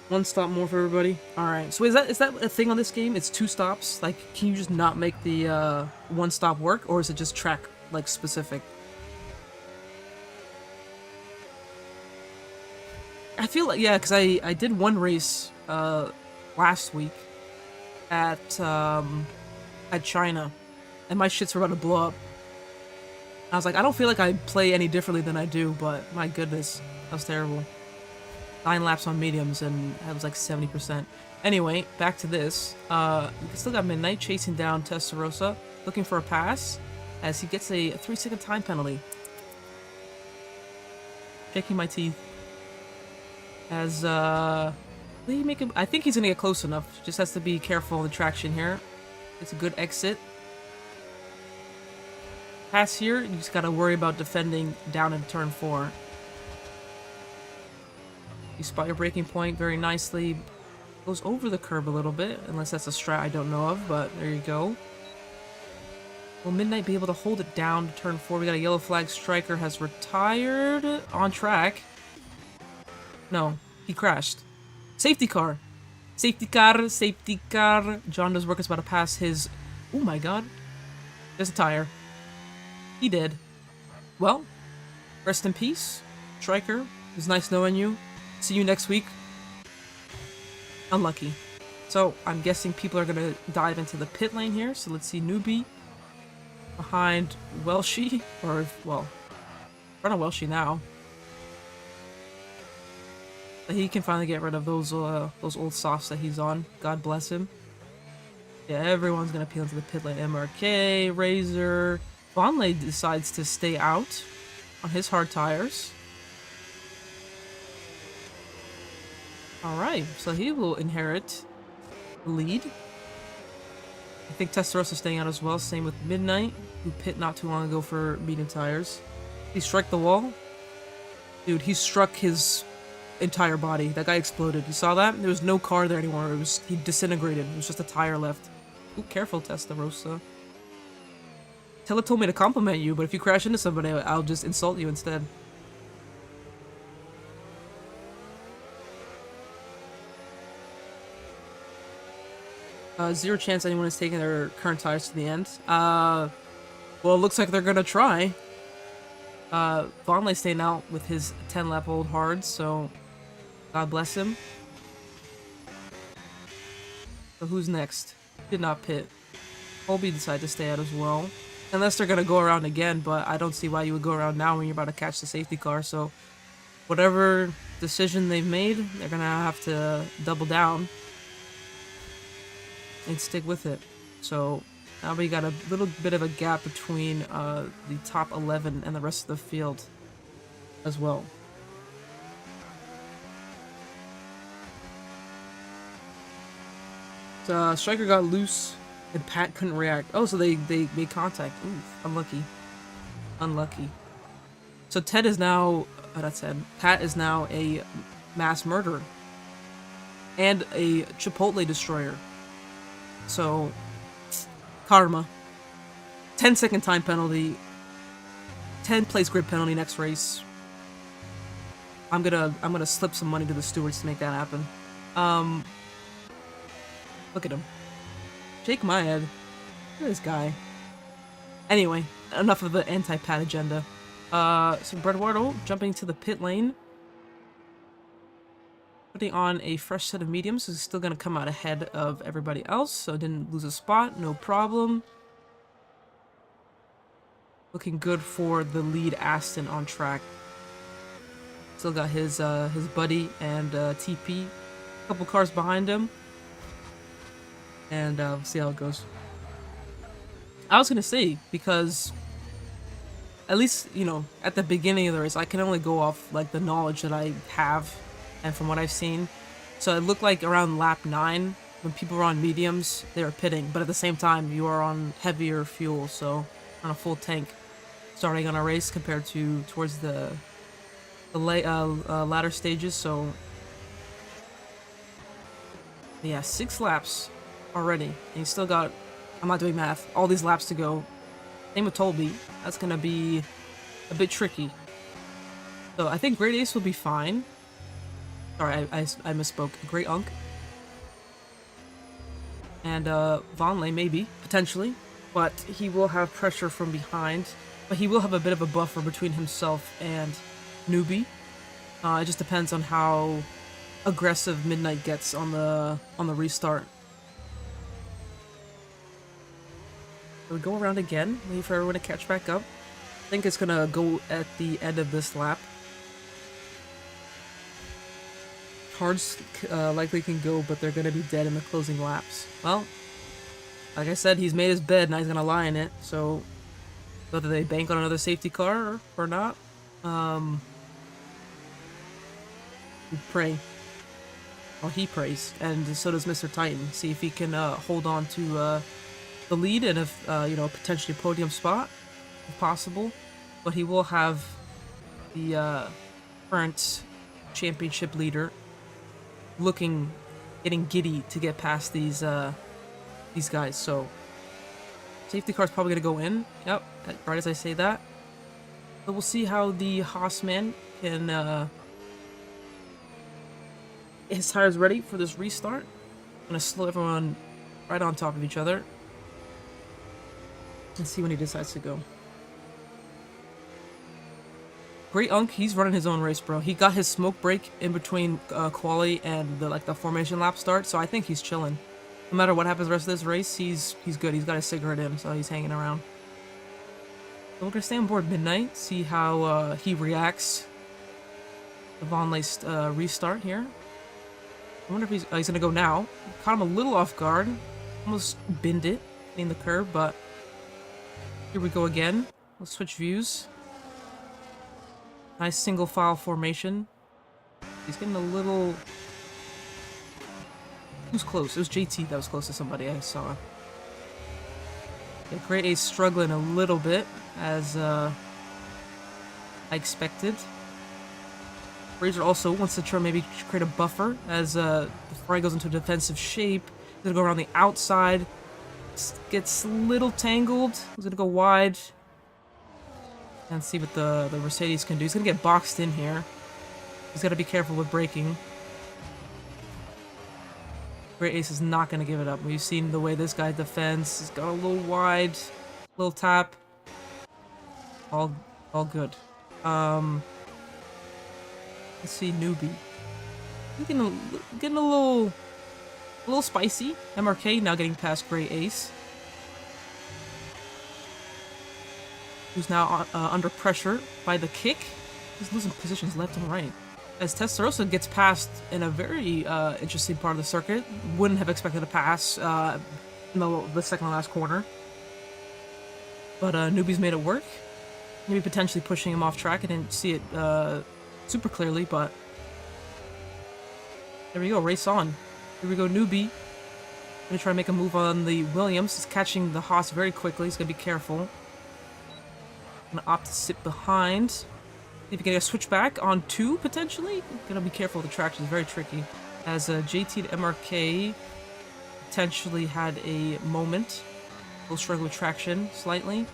1 stop more for everybody. All right. So is that a thing on this game? It's 2 stops. Like, can you just not make the 1 stop work, or is it just track like specific? I feel like, yeah, because I did 1 race last week at China, and my shits were about to blow up. I was like, I don't feel like I play any differently than I do, but my goodness, that was terrible. 9 laps on mediums, and I was like 70%. Anyway, back to this. We still got Midnight chasing down Testarossa, looking for a pass, as he gets a 3-second time penalty. Checking my teeth. As, I think he's gonna get close enough. Just has to be careful of the traction here. It's a good exit. Pass here, you just gotta worry about defending down in turn 4. You spot your braking point very nicely. Goes over the curb a little bit, unless that's a strat I don't know of, but there you go. Will Midnight be able to hold it down to turn 4? We got a yellow flag. Striker has retired on track. No, he crashed. Safety car. Safety car, safety car. John Does Work is about to pass his... Oh my god. There's a tire. He did. Well, rest in peace, Striker. It was nice knowing you. See you next week. Unlucky. So, I'm guessing people are gonna dive into the pit lane here. So let's see Newbie behind Welshie. Or, well, in front of Welshie now. But he can finally get rid of those old softs that he's on. God bless him. Yeah, everyone's gonna peel into the pit lane. MRK, Razor. Vonley decides to stay out on his hard tires. Alright, so he will inherit the lead. I think Testarossa staying out as well. Same with Midnight, who pit not too long ago for medium tires. He struck the wall. Dude, he struck his entire body. That guy exploded. You saw that? There was no car there anymore. He disintegrated. It was just a tire left. Ooh, careful, Testarossa. Taylor told me to compliment you, but if you crash into somebody, I'll just insult you instead. Zero chance anyone is taking their current tires to the end. Well, it looks like they're gonna try. Vonley staying out with his 10-lap-old hard, so God bless him. So who's next? Did not pit. Colby decided to stay out as well. Unless they're gonna go around again, but I don't see why you would go around now when you're about to catch the safety car, so whatever decision they've made, they're gonna have to double down and stick with it. So now we got a little bit of a gap between the top 11 and the rest of the field as well. So, Striker got loose and Pat couldn't react. Oh, so they made contact. Ooh, unlucky. Unlucky. So Ted is now, that said, Pat is now a mass murderer and a Chipotle destroyer. So, karma. 10-second time penalty. 10 place grid penalty next race. I'm gonna slip some money to the stewards to make that happen. Look at him. Shake my head. Look at this guy. Anyway, enough of the anti-Pat agenda. So Bredwardo jumping to the pit lane. Putting on a fresh set of mediums, so he's still going to come out ahead of everybody else, so didn't lose a spot, no problem. Looking good for the lead Aston on track. Still got his buddy and TP. A couple cars behind him. And we'll see how it goes. I was going to say, because at least, you know, at the beginning of the race, I can only go off like the knowledge that I have and from what I've seen. So it looked like around lap 9, when people were on mediums, they were pitting, but at the same time, you are on heavier fuel, so on a full tank starting on a race compared to towards the latter stages. So yeah, 6 laps already, and you still got, I'm not doing math, all these laps to go. Same with Tolby. That's gonna be a bit tricky. So I think Great Ace will be fine. Sorry, I misspoke. Great Unk. And Vonleh, maybe, potentially. But he will have pressure from behind. But he will have a bit of a buffer between himself and Newbie. It just depends on how aggressive Midnight gets on the restart. So we go around again, wait for everyone to catch back up. I think it's gonna go at the end of this lap. Cards likely can go, but they're gonna be dead in the closing laps. Well, like I said, he's made his bed, now he's gonna lie in it, so whether they bank on another safety car or not, we pray. Well, he prays, and so does Mr. Titan. See if he can hold on to the lead and if, you know, potentially podium spot, if possible. But he will have the current championship leader getting giddy to get past these guys. So safety car's probably gonna go in. Yep, right as I say that. So we'll see how the Haasman can get his tires ready for this restart. I'm gonna slow everyone right on top of each other and see when he decides to go. Great Unk, he's running his own race, bro. He got his smoke break in between quali and the formation lap start, so I think he's chilling. No matter what happens the rest of this race, he's good. He's got his cigarette in, so he's hanging around. So we're gonna stay on board Midnight, see how he reacts to Vonleh's restart here. I wonder if he's gonna go now. Caught him a little off guard, almost binned it in the curb, but here we go again. Let's switch views. Nice single file formation. He's getting a little... Who's close? It was JT that was close to somebody I saw. Yeah, Great Ace struggling a little bit, as I expected. Razor also wants to try maybe create a buffer, as before he goes into a defensive shape. He's gonna go around the outside. Gets a little tangled. He's gonna go wide. And see what the Mercedes can do. He's gonna get boxed in here. He's gotta be careful with braking. Great Ace is not gonna give it up. We've seen the way this guy defends. He's got a little wide, little tap. All good. Let's see Newbie. He's getting a little spicy. MRK now getting past Great Ace, who's now under pressure by the kick. He's losing positions left and right. As Testarossa gets past in a very interesting part of the circuit. Wouldn't have expected to pass in the second to last corner. But Newbie's made it work. Maybe potentially pushing him off track. I didn't see it super clearly, but there we go, race on. Here we go, Newbie. Gonna try to make a move on the Williams. He's catching the Haas very quickly. He's gonna be careful. Gonna opt to sit behind. See if he can get a switch back on 2, potentially. Gonna be careful with the traction, it's very tricky. As JT to MRK potentially had a moment. Will struggle with traction slightly.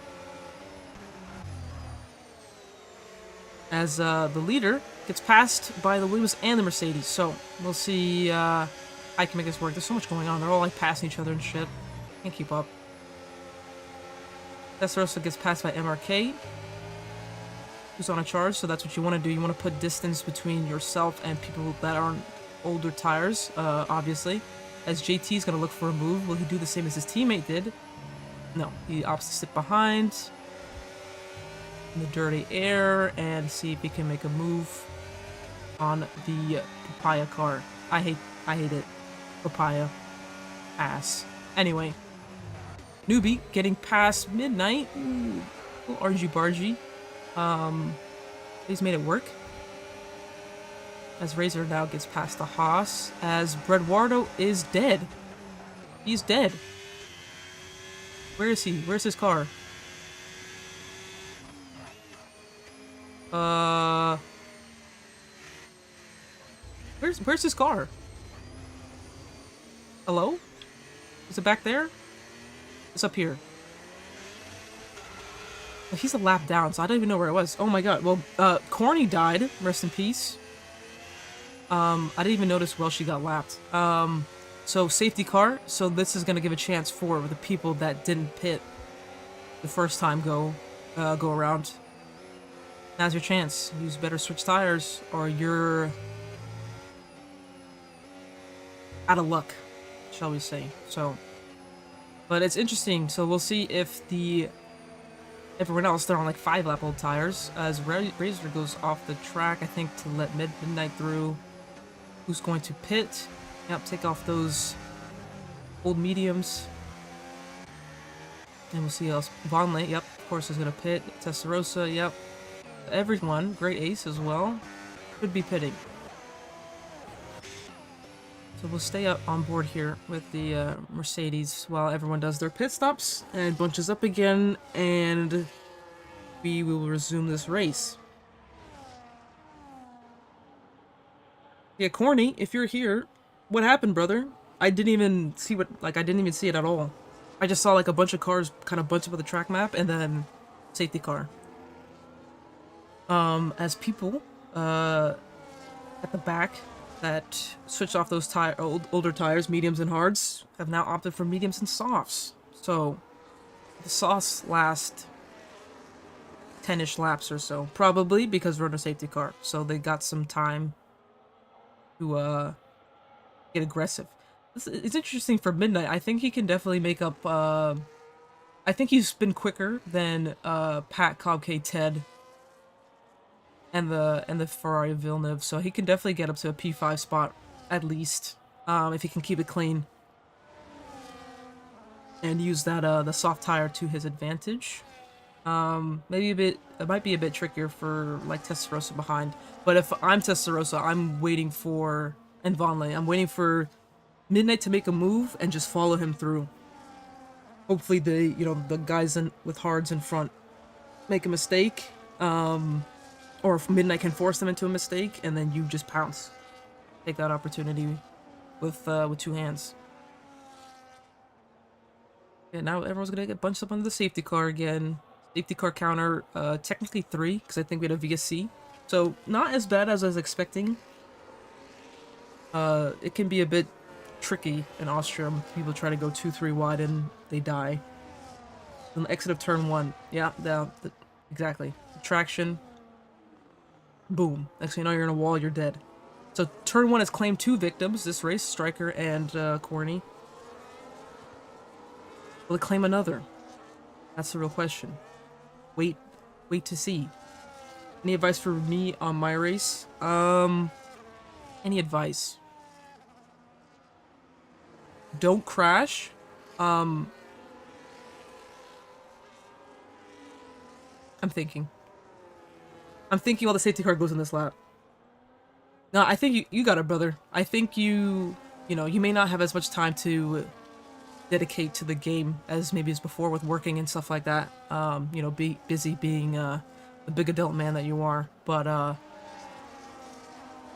As the leader gets passed by the Williams and the Mercedes. So we'll see I can make this work. There's so much going on. They're all like passing each other and shit. Can't keep up. Testarossa gets passed by MRK, who's on a charge, so that's what you want to do. You want to put distance between yourself and people that are on older tires, obviously. As JT is going to look for a move. Will he do the same as his teammate did? No, he opts to sit behind in the dirty air and see if he can make a move on the papaya car. I hate it. Papaya. Ass. Anyway. Newbie getting past Midnight. Ooh, little argy bargy. He's made it work. As Razor now gets past the Haas, as Bredwardo is dead. He's dead. Where is he? Where's his car? Where's his car? Hello? Is it back there? It's up here. Oh, he's a lap down, so I don't even know where it was. Oh my god. Well, Corny died. Rest in peace. I didn't even notice Welshie got lapped. So safety car. So this is gonna give a chance for the people that didn't pit the first time go around. Now's your chance. You better switch tires or you're out of luck, shall we say. So, but it's interesting. So we'll see if everyone else, they're on like 5-lap old tires. As Razor goes off the track, I think to let Midnight through. Who's going to pit? Yep, take off those old mediums. And we'll see who else. Vonleh, yep, of course is going to pit. Testarossa, yep. Everyone, great ace as well, could be pitting. So we'll stay up on board here with the Mercedes while everyone does their pit stops and bunches up again, and we will resume this race. Yeah, Corny, if you're here, what happened, brother? I didn't even see I didn't even see it at all. I just saw like a bunch of cars kind of bunch up with the track map and then safety car. As people at the back that switched off those older tires, mediums and hards, have now opted for mediums and softs. So the softs last 10-ish laps or so, probably because we're in a safety car. So they got some time to get aggressive. It's interesting for Midnight. I think he can definitely make up. I think he's been quicker than Pat, Cobb, K, Ted, and the Ferrari Villeneuve, so he can definitely get up to a P5 spot at least, if he can keep it clean and use that the soft tire to his advantage. Maybe it might be a bit trickier for like Testarossa behind, but if I'm Testarossa, I'm waiting for, and Vonleh, I'm waiting for Midnight to make a move and just follow him through. Hopefully the guys with hards in front make a mistake, or if Midnight can force them into a mistake, and then you just pounce. Take that opportunity with 2 hands. Yeah, now everyone's gonna get bunched up under the safety car again. Safety car counter, technically 3, because I think we had a VSC. So, not as bad as I was expecting. It can be a bit tricky in Austria. People try to go 2-3 wide and they die. On the exit of turn 1. Yeah, exactly. Traction. Boom. Next thing you know, you're in a wall, you're dead. So turn 1 has claimed 2 victims this race, Striker and Corny. Will it claim another? That's the real question. Wait to see. Any advice for me on my race? Any advice? Don't crash. I'm thinking while the safety car goes in this lap. No, I think you got it, brother. I think you may not have as much time to dedicate to the game as maybe as before with working and stuff like that. Be busy being the big adult man that you are, but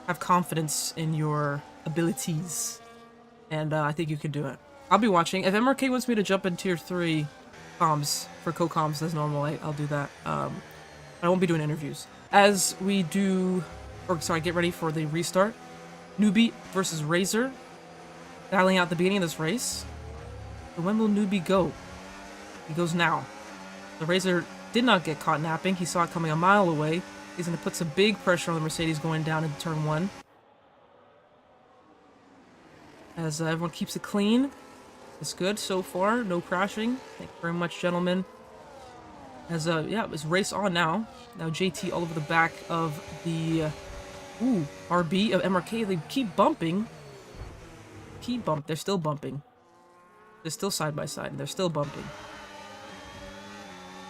have confidence in your abilities, and I think you can do it. I'll be watching. If MRK wants me to jump in tier 3 comms for co-comms as normal, I'll do that. I won't be doing interviews. As we do, get ready for the restart. Newbie versus Razor. Dialing out the beginning of this race. So when will Newbie go? He goes now. The Razor did not get caught napping. He saw it coming a mile away. He's going to put some big pressure on the Mercedes going down into turn 1. As everyone keeps it clean. It's good so far. No crashing. Thank you very much, gentlemen. As, it's race on now. Now JT all over the back of the, RB of MRK. They keep bumping. They're still bumping. They're still side by side. They're still bumping.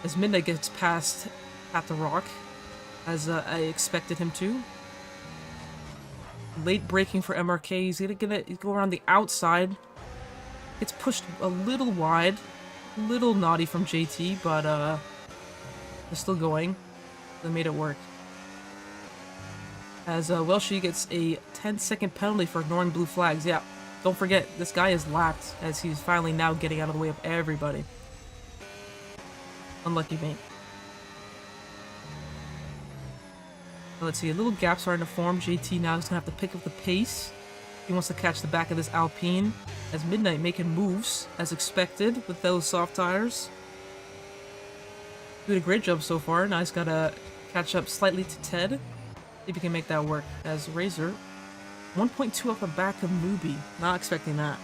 As Midnight gets past at the rock, as I expected him to. Late braking for MRK. He's gonna go around the outside. Gets pushed a little wide. A little naughty from JT, but they're still going. They made it work. As Welshie gets a 10-second penalty for ignoring blue flags. Yeah, don't forget, this guy is lapped, as he's finally now getting out of the way of everybody. Unlucky mate. Let's see, a little gap starting to form. JT now is going to have to pick up the pace. He wants to catch the back of this Alpine. As Midnight making moves, as expected, with those soft tires. Doing a great job so far. Now he's got to catch up slightly to Ted. See if he can make that work. As Razor, 1.2 off the back of Newbie. Not expecting that.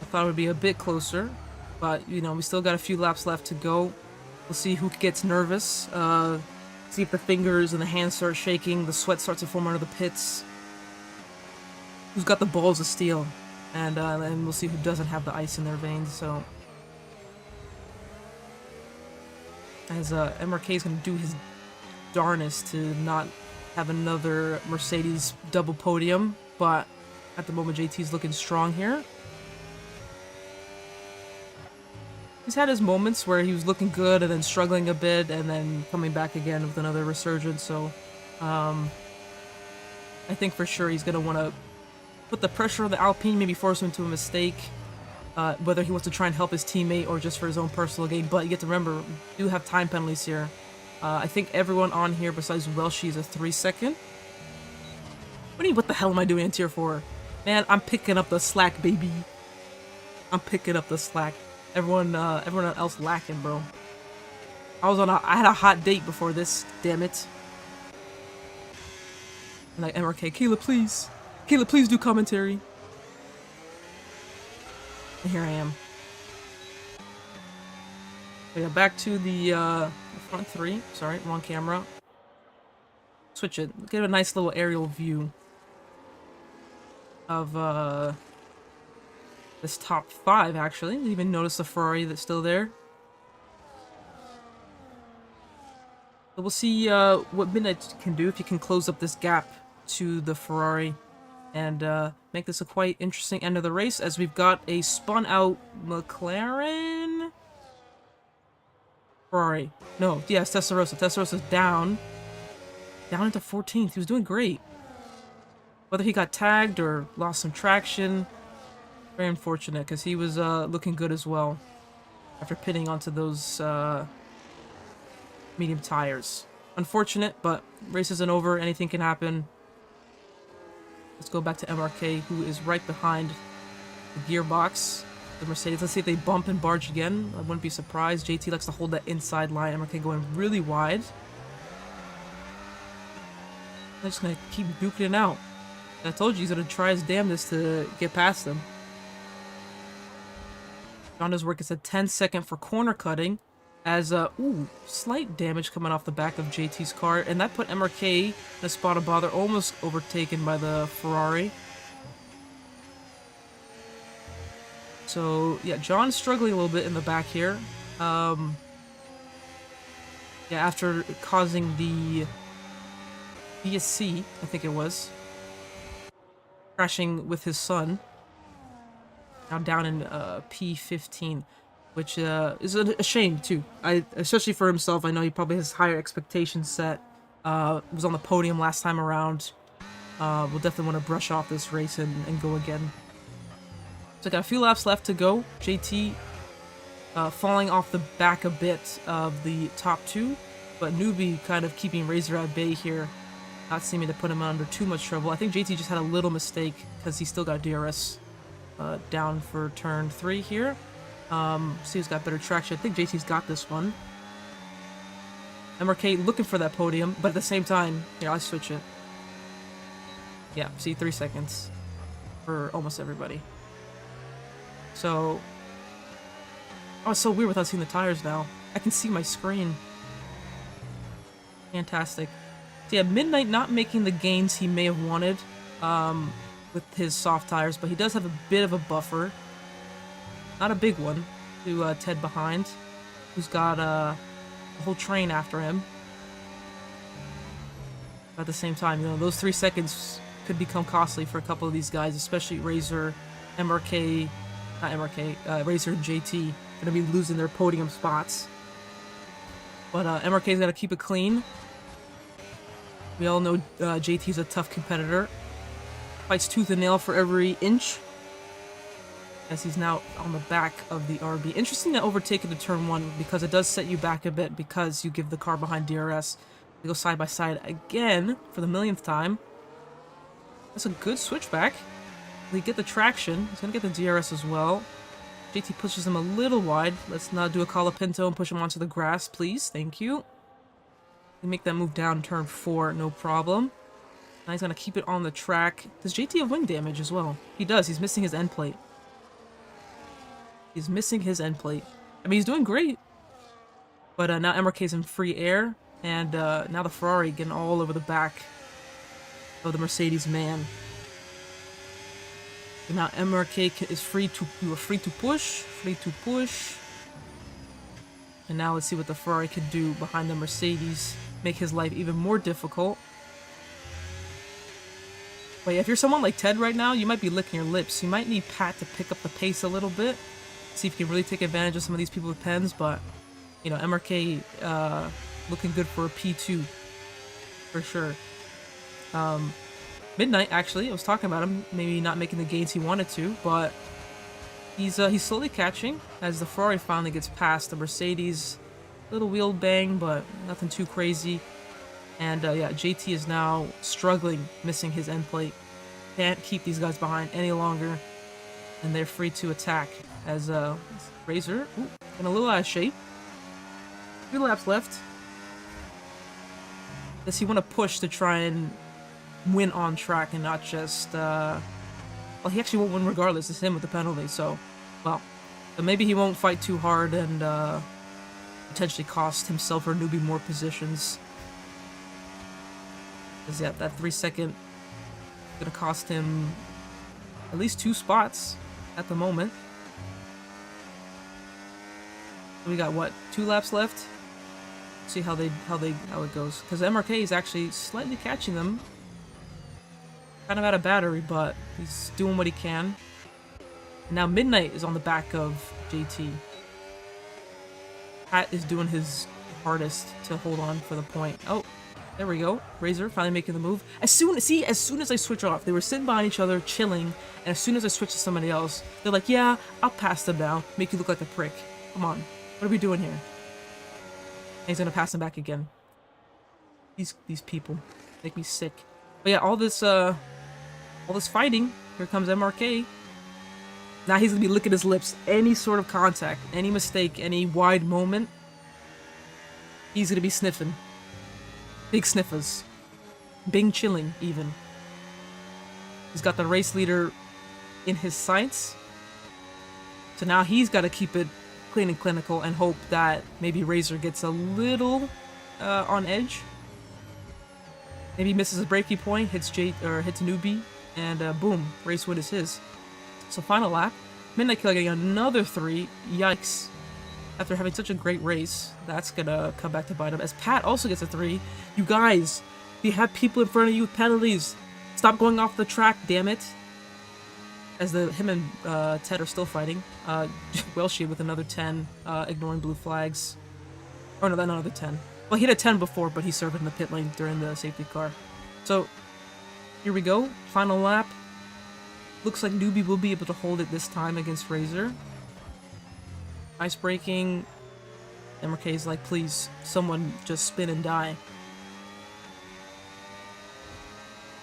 I thought it would be a bit closer. But, you know, we still got a few laps left to go. We'll see who gets nervous. See if the fingers and the hands start shaking. The sweat starts to form under the pits. Who's got the balls of steel. And we'll see who doesn't have the ice in their veins. So, as MRK is going to do his darnest to not have another Mercedes double podium. But at the moment, JT's looking strong here. He's had his moments where he was looking good and then struggling a bit and then coming back again with another resurgence. So, I think for sure he's going to want to put the pressure on the Alpine, maybe force him into a mistake, whether he wants to try and help his teammate or just for his own personal gain. But you get to remember, we do have time penalties here. I think everyone on here besides Welshie is a 3-second. What the hell am I doing in Tier 4? Man, I'm picking up the slack, baby. I'm picking up the slack. Everyone else lacking, bro. I had a hot date before this, damn it. And like MRK, Kayla, please. Kayla, please do commentary. And here I am. So yeah, back to the front three. Sorry, wrong camera. Switch it. Get a nice little aerial view of this top 5, actually. Didn't even notice the Ferrari that's still there. So we'll see what Midnight can do if he can close up this gap to the Ferrari and make this a quite interesting end of the race, as we've got a spun out McLaren. Ferrari. No, yes, Testarossa. Testarosa's down. Down into 14th. He was doing great. Whether he got tagged or lost some traction, very unfortunate, because he was looking good as well after pitting onto those medium tires. Unfortunate, but race isn't over. Anything can happen. Let's go back to MRK, who is right behind the gearbox, the Mercedes. Let's see if they bump and barge again. I wouldn't be surprised. JT likes to hold that inside line. MRK going really wide. I'm just going to keep duking it out. I told you he's going to try his damnedest to get past them. Honda's work is a 10-second for corner cutting, as slight damage coming off the back of JT's car, and that put MRK in a spot of bother, almost overtaken by the Ferrari. So yeah, John's struggling a little bit in the back here. Yeah, after causing the BSC, I think it was, crashing with his son. Now down in P15, which is a shame too. Especially for himself. I know he probably has higher expectations set. Was on the podium last time around. We'll definitely want to brush off this race and go again. So got a few laps left to go. JT falling off the back a bit of the top 2, but Newbie kind of keeping Razor at bay here, not seeming to put him under too much trouble. I think JT just had a little mistake because he still got DRS. Down for turn 3 here. See who's got better traction. I think JT's got this one. MRK looking for that podium, but at the same time, yeah, I'll switch it. Yeah, see, 3 seconds for almost everybody. So, oh, it's so weird without seeing the tires now. I can see my screen. Fantastic. So yeah, Midnight not making the gains he may have wanted. With his soft tires, but he does have a bit of a buffer. Not a big one to Ted behind. who's got a whole train after him. But at the same time, you know, those 3 seconds could become costly for a couple of these guys, especially Razor, MRK, not MRK, Razor and JT, gonna be losing their podium spots. But MRK's gotta keep it clean. We all know JT's a tough competitor. Fights tooth and nail for every inch. As he's now on the back of the RB. Interesting to overtake into turn 1 because it does set you back a bit because you give the car behind DRS. They go side by side again for the millionth time. That's a good switchback. They get the traction. He's gonna get the DRS as well. JT pushes him a little wide. Let's not do a Colapinto and push him onto the grass, please. Thank you. We make that move down turn 4, no problem. Now he's gonna keep it on the track. Does JT have wing damage as well? He does. He's missing his end plate. He's missing his end plate. I mean, he's doing great. But now MRK's in free air. And now the Ferrari getting all over the back of the Mercedes man. And now MRK is free to push. And now let's see what the Ferrari can do behind the Mercedes. Make his life even more difficult. But yeah, if you're someone like Ted right now, you might be licking your lips. You might need Pat to pick up the pace a little bit. See if you can really take advantage of some of these people with pens. But, you know, MRK looking good for a P2. For sure. Midnight, actually, I was talking about him. Maybe not making the gains he wanted to. But he's slowly catching as the Ferrari finally gets past the Mercedes. Little wheel bang, but nothing too crazy. And yeah, JT is now struggling, missing his end plate. Can't keep these guys behind any longer. And they're free to attack as Razor, in a little out of shape. 3 laps left. Does he want to push to try and win on track and not just, well, he actually won't win regardless. It's him with the penalty, so, well. But maybe he won't fight too hard and potentially cost himself or newbie more positions. Because, yeah, that 3 second is going to cost him at least 2 spots at the moment. So we got, what, 2 laps left? See how it goes. Because MRK is actually slightly catching them. Kind of out of battery, but he's doing what he can. And now Midnight is on the back of JT. Pat is doing his hardest to hold on for the point. Oh, there we go. Razor finally making the move. As soon as I switch off, they were sitting behind each other, chilling, and as soon as I switch to somebody else, they're like, yeah, I'll pass them now, make you look like a prick. Come on, what are we doing here? And he's gonna pass him back again. These people make me sick. But yeah, all this fighting. Here comes MRK. Now he's gonna be licking his lips. Any sort of contact, any mistake, any wide moment, he's gonna be sniffing. Big sniffers. Bing chilling, even. He's got the race leader in his sights. So now he's got to keep it clean and clinical and hope that maybe Razor gets a little on edge. Maybe misses a breaking point, hits newbie, and boom, race win is his. So final lap. Midnight Killer getting another 3. Yikes. After having such a great race, that's gonna come back to bite him. As Pat also gets a 3. You guys, you have people in front of you with penalties. Stop going off the track, damn it. As him and Ted are still fighting. Welshi with another 10, ignoring blue flags. Oh no, not another 10. Well, he had a 10 before, but he served in the pit lane during the safety car. So, here we go. Final lap. Looks like Newbie will be able to hold it this time against Razor. Ice breaking. MRK is like, please, someone just spin and die.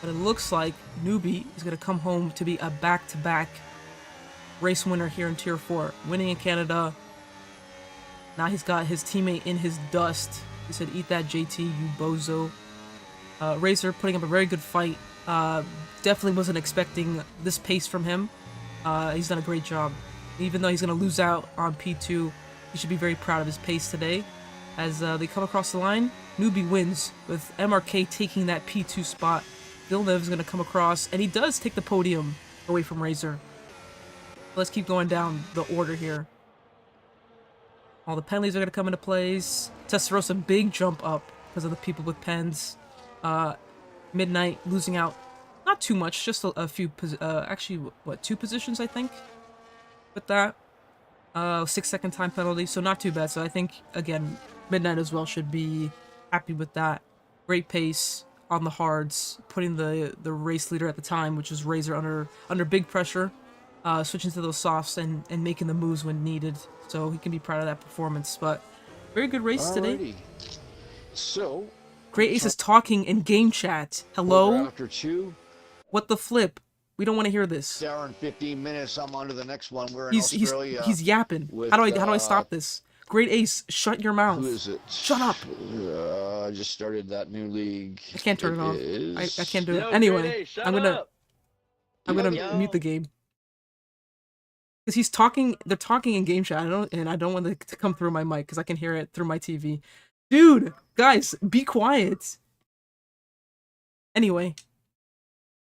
But it looks like Newbie is going to come home to be a back-to-back race winner here in Tier 4. Winning in Canada. Now he's got his teammate in his dust. He said, eat that, JT, you bozo. Razor putting up a very good fight. Definitely wasn't expecting this pace from him. He's done a great job. Even though he's going to lose out on P2, he should be very proud of his pace today. As they come across the line, Newbie wins with MRK taking that P2 spot. Villeneuve is going to come across, and he does take the podium away from Razor. Let's keep going down the order here. All the penalties are going to come into place. Testarossa, big jump up because of the people with pens. Midnight losing out. Not too much, just a few, actually, what, 2 positions, I think, with that. 6-second time penalty, so not too bad. So I think, again, Midnight as well should be happy with that. Great pace on the hards, putting the race leader at the time, which was Razor, under big pressure, switching to those softs and making the moves when needed. So he can be proud of that performance. But very good race today. So, Great Ace is talking in game chat. Hello? after 2. What the flip? We don't want to hear this. Hour and 15 minutes. I'm on to the next one. We're in He's Australia. he's yapping. With, how do I stop this? Great Ace, shut your mouth. Who is it? Shut up. I just started that new league. I can't turn it off. Is... I can't do it. No, Anyway, I'm gonna mute the game. Because he's talking, they're talking in game chat, I don't want to come through my mic because I can hear it through my TV. Dude, guys, be quiet. Anyway,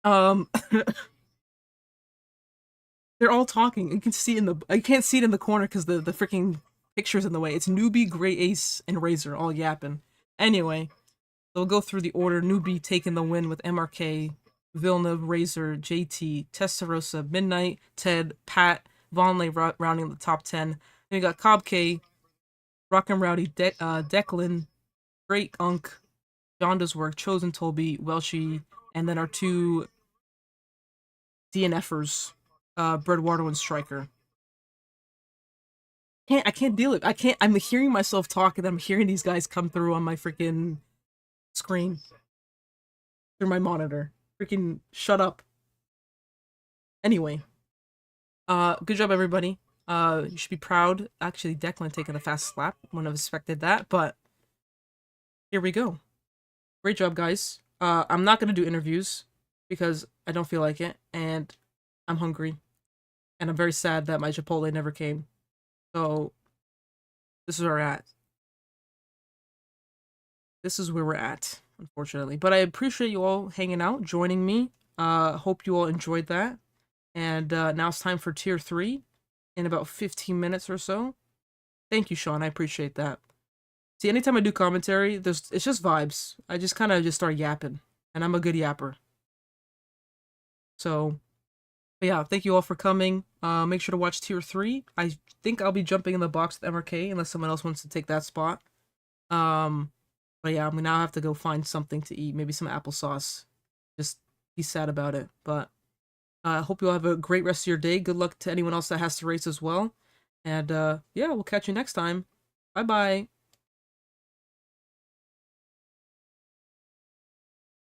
they're all talking. You can see I can't see it in the corner because the freaking picture's in the way. It's Newbie, Great Ace, and Razor all yapping. Anyway, we'll go through the order. Newbie taking the win with MRK, Villeneuve, Razor, JT, Testarossa, Midnight, Ted, Pat, Vonleh rounding the top 10. Then we got Cobb K, Rockin' Rowdy, Declan, Great Unk, John Does Work, Chosen Tolby, Welshie, and then our 2 DNFers, Breadwater and Striker. I can't deal it. I'm hearing myself talk and I'm hearing these guys come through on my freaking screen. Through my monitor. Freaking shut up. Anyway. Good job, everybody. You should be proud. Actually, Declan taking the fast lap. Wouldn't have expected that, but here we go. Great job, guys. I'm not gonna do interviews because I don't feel like it, and I'm hungry, and I'm very sad that my Chipotle never came. So this is where we're at. This is where we're at, unfortunately. But I appreciate you all hanging out, joining me. Hope you all enjoyed that. And now it's time for Tier 3 in about 15 minutes or so. Thank you, Sean. I appreciate that. See, anytime I do commentary, it's just vibes. I just kind of just start yapping. And I'm a good yapper. So, yeah, thank you all for coming. Make sure to watch Tier 3. I think I'll be jumping in the box with MRK unless someone else wants to take that spot. But yeah, I'm gonna now have to go find something to eat. Maybe some applesauce. Just be sad about it. But I hope you all have a great rest of your day. Good luck to anyone else that has to race as well. And yeah, we'll catch you next time. Bye-bye.